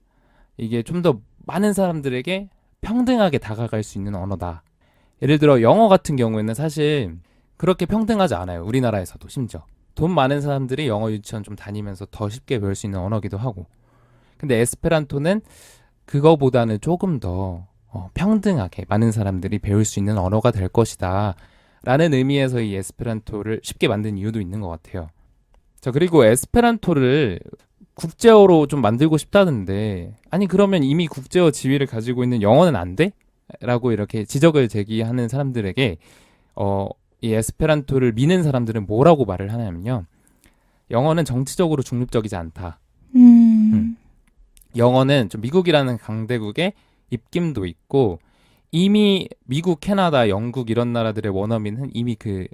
S1: 이게 좀 더 많은 사람들에게 평등하게 다가갈 수 있는 언어다. 예를 들어 영어 같은 경우에는 사실 그렇게 평등하지 않아요. 우리나라에서도 심지어. 돈 많은 사람들이 영어 유치원 좀 다니면서 더 쉽게 배울 수 있는 언어기도 하고. 근데 에스페란토는 그거보다는 조금 더 평등하게 많은 사람들이 배울 수 있는 언어가 될 것이다. 라는 의미에서 이 에스페란토를 쉽게 만든 이유도 있는 것 같아요. 자, 그리고 에스페란토를 국제어로 좀 만들고 싶다는데 아니 그러면 이미 국제어 지위를 가지고 있는 영어는 안 돼? 라고 이렇게 지적을 제기하는 사람들에게 이 에스페란토를 미는 사람들은 뭐라고 말을 하냐면요. 영어는 정치적으로 중립적이지 않다. 영어는 좀 미국이라는 강대국의 입김도 있고 이미 미국, 캐나다, 영국 이런 나라들의 원어민은 이미 그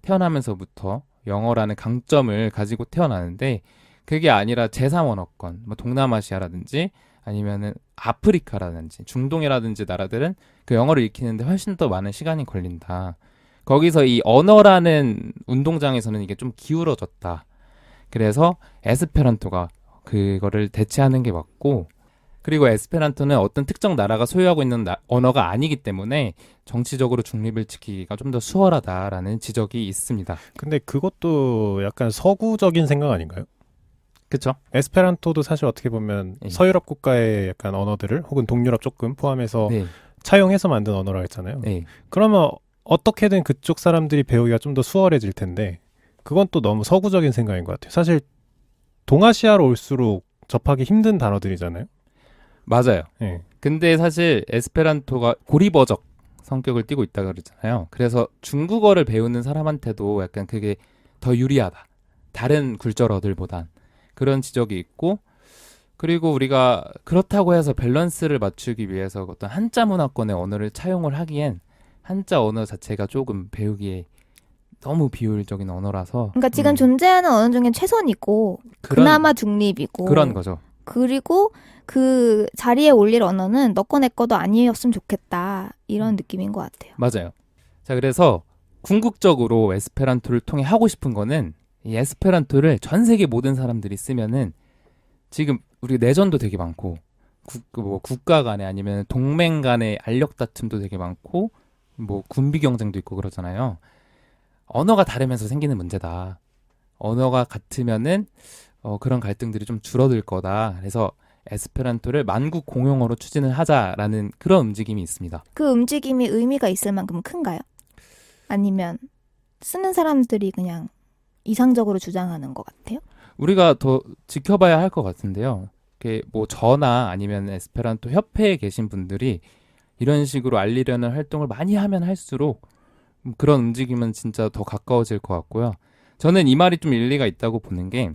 S1: 태어나면서부터 영어라는 강점을 가지고 태어나는데 그게 아니라 제3언어권, 뭐 동남아시아라든지 아니면은 아프리카라든지 중동이라든지 나라들은 그 영어를 익히는데 훨씬 더 많은 시간이 걸린다. 거기서 이 언어라는 운동장에서는 이게 좀 기울어졌다. 그래서 에스페란토가 그거를 대체하는 게 맞고, 그리고 에스페란토는 어떤 특정 나라가 소유하고 있는 언어가 아니기 때문에 정치적으로 중립을 지키기가 좀 더 수월하다라는 지적이 있습니다.
S3: 근데 그것도 약간 서구적인 생각 아닌가요?
S1: 그렇죠?
S3: 에스페란토도 사실 어떻게 보면
S1: 네.
S3: 서유럽 국가의 약간 언어들을 혹은 동유럽 조금 포함해서
S1: 네.
S3: 차용해서 만든 언어라 했잖아요.
S1: 네.
S3: 그러면 어떻게든 그쪽 사람들이 배우기가 좀 더 수월해질 텐데 그건 또 너무 서구적인 생각인 것 같아요. 사실 동아시아로 올수록 접하기 힘든 단어들이잖아요.
S1: 맞아요.
S3: 네.
S1: 근데 사실 에스페란토가 고리버적 성격을 띠고 있다 그러잖아요. 그래서 중국어를 배우는 사람한테도 약간 그게 더 유리하다. 다른 굴절어들보단. 그런 지적이 있고, 그리고 우리가 그렇다고 해서 밸런스를 맞추기 위해서 어떤 한자 문화권의 언어를 차용을 하기엔 한자 언어 자체가 조금 배우기에 너무 비효율적인 언어라서
S2: 그러니까 지금 존재하는 언어 중에 최선이고 그나마 중립이고
S1: 그런 거죠.
S2: 그리고 그 자리에 올릴 언어는 너 거 내 거도 아니었으면 좋겠다 이런 느낌인 것 같아요.
S1: 맞아요. 자, 그래서 궁극적으로 에스페란토를 통해 하고 싶은 거는 이 에스페란토를 전 세계 모든 사람들이 쓰면은 지금 우리 내전도 되게 많고 뭐 국가 간에 아니면 동맹 간의 알력 다툼도 되게 많고 뭐 군비 경쟁도 있고 그러잖아요. 언어가 다르면서 생기는 문제다. 언어가 같으면은 그런 갈등들이 좀 줄어들 거다. 그래서 에스페란토를 만국 공용어로 추진을 하자라는 그런 움직임이 있습니다.
S2: 그 움직임이 의미가 있을 만큼 큰가요? 아니면 쓰는 사람들이 그냥 이상적으로 주장하는 것 같아요?
S1: 우리가 더 지켜봐야 할 것 같은데요. 이게 뭐 저나 아니면 에스페란토 협회에 계신 분들이 이런 식으로 알리려는 활동을 많이 하면 할수록 그런 움직임은 진짜 더 가까워질 것 같고요. 저는 이 말이 좀 일리가 있다고 보는 게,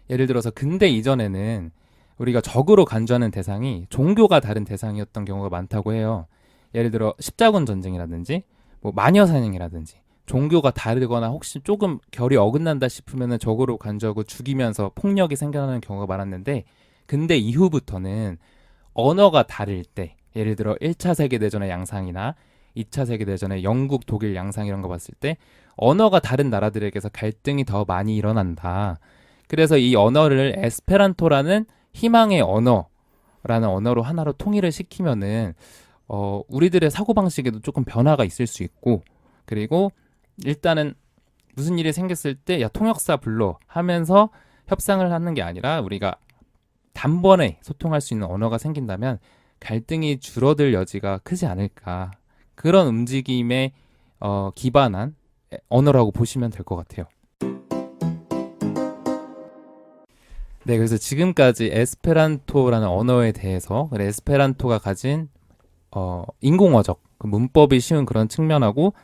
S1: 예를 들어서 근대 이전에는 우리가 적으로 간주하는 대상이 종교가 다른 대상이었던 경우가 많다고 해요. 예를 들어 십자군 전쟁이라든지 뭐 마녀 사냥이라든지 종교가 다르거나 혹시 조금 결이 어긋난다 싶으면 적으로 간주하고 죽이면서 폭력이 생겨나는 경우가 많았는데, 근데 이후부터는 언어가 다를 때, 예를 들어 1차 세계대전의 양상이나 2차 세계대전의 영국, 독일 양상 이런 거 봤을 때 언어가 다른 나라들에게서 갈등이 더 많이 일어난다. 그래서 이 언어를 에스페란토라는 희망의 언어라는 언어로 하나로 통일을 시키면은 우리들의 사고방식에도 조금 변화가 있을 수 있고, 그리고 일단은 무슨 일이 생겼을 때 야 통역사 불러 하면서 협상을 하는 게 아니라 우리가 단번에 소통할 수 있는 언어가 생긴다면 갈등이 줄어들 여지가 크지 않을까. 그런 움직임에 기반한 언어라고 보시면 될 것 같아요. 네, 그래서 지금까지 에스페란토라는 언어에 대해서 에스페란토가 가진 인공어적, 그 문법이 쉬운 그런 측면하고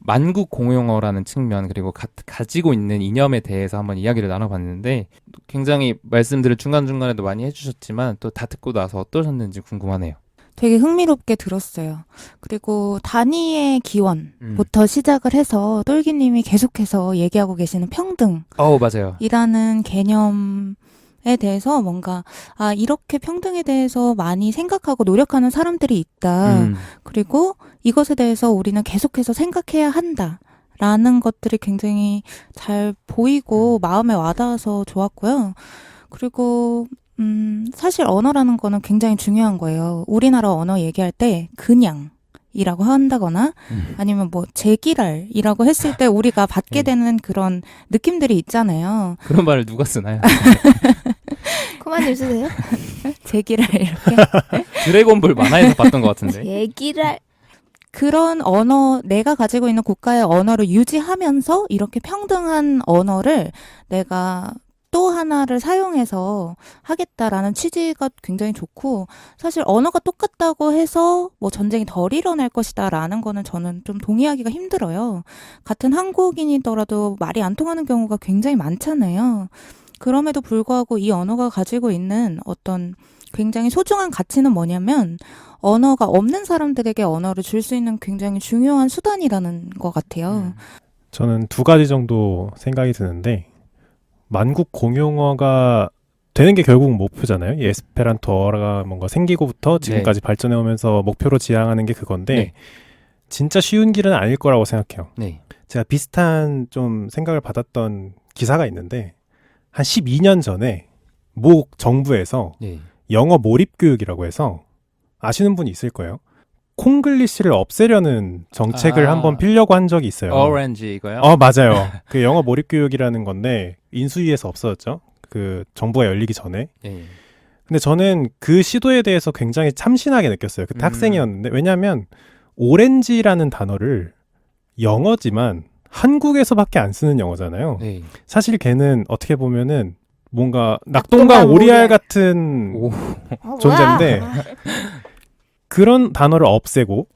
S1: 만국 공용어라는 측면, 그리고 가지고 있는 이념에 대해서 한번 이야기를 나눠봤는데, 굉장히 말씀들을 중간중간에도 많이 해주셨지만 또 다 듣고 나서 어떠셨는지 궁금하네요.
S4: 되게 흥미롭게 들었어요. 그리고 단위의 기원부터 시작을 해서 똘기님이 계속해서 얘기하고 계시는 평등이라는
S1: 맞아요.
S4: 개념에 대해서 뭔가 이렇게 평등에 대해서 많이 생각하고 노력하는 사람들이 있다. 그리고 이것에 대해서 우리는 계속해서 생각해야 한다라는 것들이 굉장히 잘 보이고 마음에 와닿아서 좋았고요. 그리고 사실 언어라는 거는 굉장히 중요한 거예요. 우리나라 언어 얘기할 때 그냥이라고 한다거나 아니면 뭐 제기랄이라고 했을 때 우리가 받게 되는 그런 느낌들이 있잖아요.
S1: 그런 말을 누가 쓰나요?
S2: 그만 해주세요.
S4: 제기랄 이렇게.
S1: 드래곤볼 만화에서 봤던 것 같은데.
S2: 얘기를
S4: 그런 언어, 내가 가지고 있는 국가의 언어를 유지하면서 이렇게 평등한 언어를 내가 또 하나를 사용해서 하겠다라는 취지가 굉장히 좋고, 사실 언어가 똑같다고 해서 뭐 전쟁이 덜 일어날 것이다라는 거는 저는 좀 동의하기가 힘들어요. 같은 한국인이더라도 말이 안 통하는 경우가 굉장히 많잖아요. 그럼에도 불구하고 이 언어가 가지고 있는 어떤 굉장히 소중한 가치는 뭐냐면 언어가 없는 사람들에게 언어를 줄 수 있는 굉장히 중요한 수단이라는 것 같아요.
S3: 저는 두 가지 정도 생각이 드는데 만국 공용어가 되는 게 결국 목표잖아요. 이 에스페란토어가 뭔가 생기고부터 지금까지 발전해 오면서 목표로 지향하는 게 그건데
S1: 네.
S3: 진짜 쉬운 길은 아닐 거라고 생각해요.
S1: 네.
S3: 제가 비슷한 좀 생각을 받았던 기사가 있는데 한 12년 전에 모 정부에서
S1: 네.
S3: 영어 몰입 교육이라고 해서 아시는 분이 있을 거예요. 콩글리시를 없애려는 정책을 한번 피려고 한 적이 있어요.
S1: 오렌지 이거요?
S3: 맞아요. 그 영어 몰입 교육이라는 건데 인수위에서 없어졌죠. 그 정부가 열리기 전에.
S1: 네.
S3: 근데 저는 그 시도에 대해서 굉장히 참신하게 느꼈어요. 그때 학생이었는데 왜냐하면 오렌지라는 단어를 영어지만 한국에서밖에 안 쓰는 영어잖아요.
S1: 네.
S3: 사실 걔는 어떻게 보면은 뭔가 낙동강 오리알 같은
S1: 오.
S3: 존재인데 그런 단어를 없애고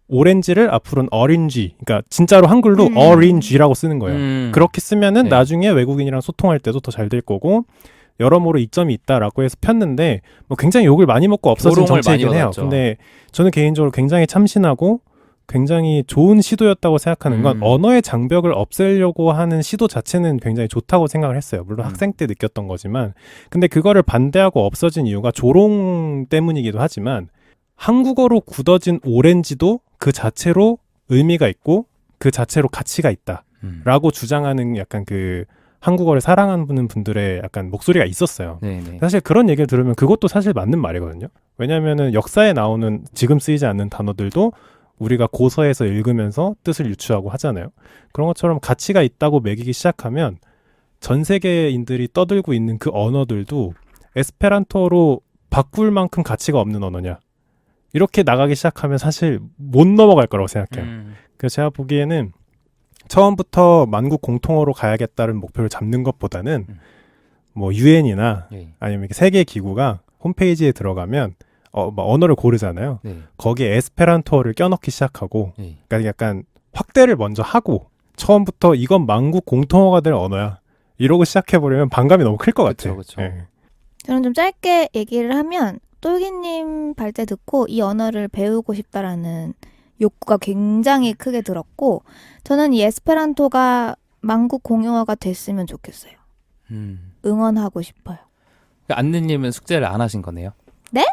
S3: 오렌지를 앞으로는 어린지, 그러니까 진짜로 한글로 어린지라고 쓰는 거예요. 그렇게 쓰면은
S1: 네.
S3: 나중에 외국인이랑 소통할 때도 더 잘 될 거고 여러모로 이점이 있다라고 해서 폈는데 뭐 굉장히 욕을 많이 먹고 없어진
S1: 조롱을
S3: 정책이긴
S1: 많이
S3: 해요.
S1: 받았죠.
S3: 근데 저는 개인적으로 굉장히 참신하고 굉장히 좋은 시도였다고 생각하는 건 언어의 장벽을 없애려고 하는 시도 자체는 굉장히 좋다고 생각을 했어요. 물론 학생 때 느꼈던 거지만 근데 그거를 반대하고 없어진 이유가 조롱 때문이기도 하지만 한국어로 굳어진 오렌지도 그 자체로 의미가 있고 그 자체로 가치가 있다라고 주장하는 약간 그 한국어를 사랑하는 분들의 약간 목소리가 있었어요.
S1: 네네.
S3: 사실 그런 얘기를 들으면 그것도 사실 맞는 말이거든요. 왜냐하면은 역사에 나오는 지금 쓰이지 않는 단어들도 우리가 고서에서 읽으면서 뜻을 유추하고 하잖아요. 그런 것처럼 가치가 있다고 매기기 시작하면 전 세계인들이 떠들고 있는 그 언어들도 에스페란토로 바꿀 만큼 가치가 없는 언어냐. 이렇게 나가기 시작하면 사실 못 넘어갈 거라고 생각해요. 그래서 제가 보기에는 처음부터 만국 공통어로 가야겠다는 목표를 잡는 것보다는 뭐 유엔이나
S1: 네.
S3: 아니면 세계 기구가 홈페이지에 들어가면 언어를 고르잖아요.
S1: 네.
S3: 거기에 에스페란토어를 껴넣기 시작하고
S1: 네.
S3: 그러니까 약간 확대를 먼저 하고 처음부터 이건 만국 공통어가 될 언어야. 이러고 시작해버리면 반감이 너무 클 것 같아요.
S1: 그쵸.
S3: 예.
S2: 저는 좀 짧게 얘기를 하면 똘기님 발제 듣고 이 언어를 배우고 싶다라는 욕구가 굉장히 크게 들었고 저는 이 에스페란토가 만국 공용어가 됐으면 좋겠어요. 응원하고 싶어요.
S1: 그러니까 안느님은 숙제를 안 하신 거네요?
S2: 네?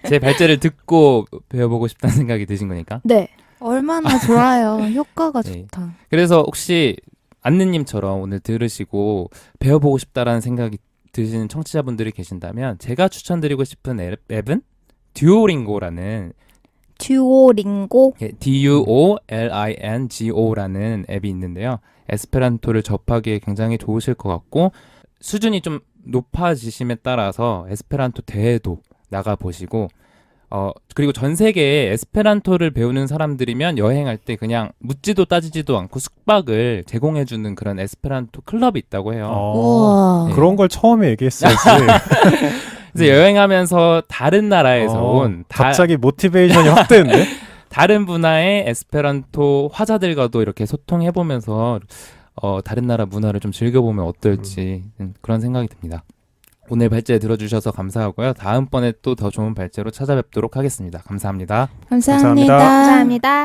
S1: 제 발제를 듣고 배워보고 싶다는 생각이 드신 거니까?
S2: 네.
S4: 얼마나 좋아요. 효과가
S1: 네.
S4: 좋다.
S1: 그래서 혹시 안느님처럼 오늘 들으시고 배워보고 싶다라는 생각이 드시는 청취자분들이 계신다면 제가 추천드리고 싶은 앱은 듀오링고라는
S2: 듀오링고
S1: DUOLINGO라는 앱이 있는데요. 에스페란토를 접하기에 굉장히 좋으실 것 같고 수준이 좀 높아지심에 따라서 에스페란토 대회도 나가보시고 그리고 전 세계에 에스페란토를 배우는 사람들이면 여행할 때 그냥 묻지도 따지지도 않고 숙박을 제공해주는 그런 에스페란토 클럽이 있다고 해요.
S4: 우와.
S1: 네.
S3: 그런 걸 처음에 얘기했어야지.
S1: 그래서 여행하면서 다른 나라에서 온
S3: 갑자기 모티베이션이 확 되는데?
S1: 다른 문화의 에스페란토 화자들과도 이렇게 소통해보면서 다른 나라 문화를 좀 즐겨보면 어떨지 그런 생각이 듭니다. 오늘 발제 들어주셔서 감사하고요. 다음번에 또 더 좋은 발제로 찾아뵙도록 하겠습니다. 감사합니다.
S4: 감사합니다.
S3: 감사합니다.
S2: 감사합니다.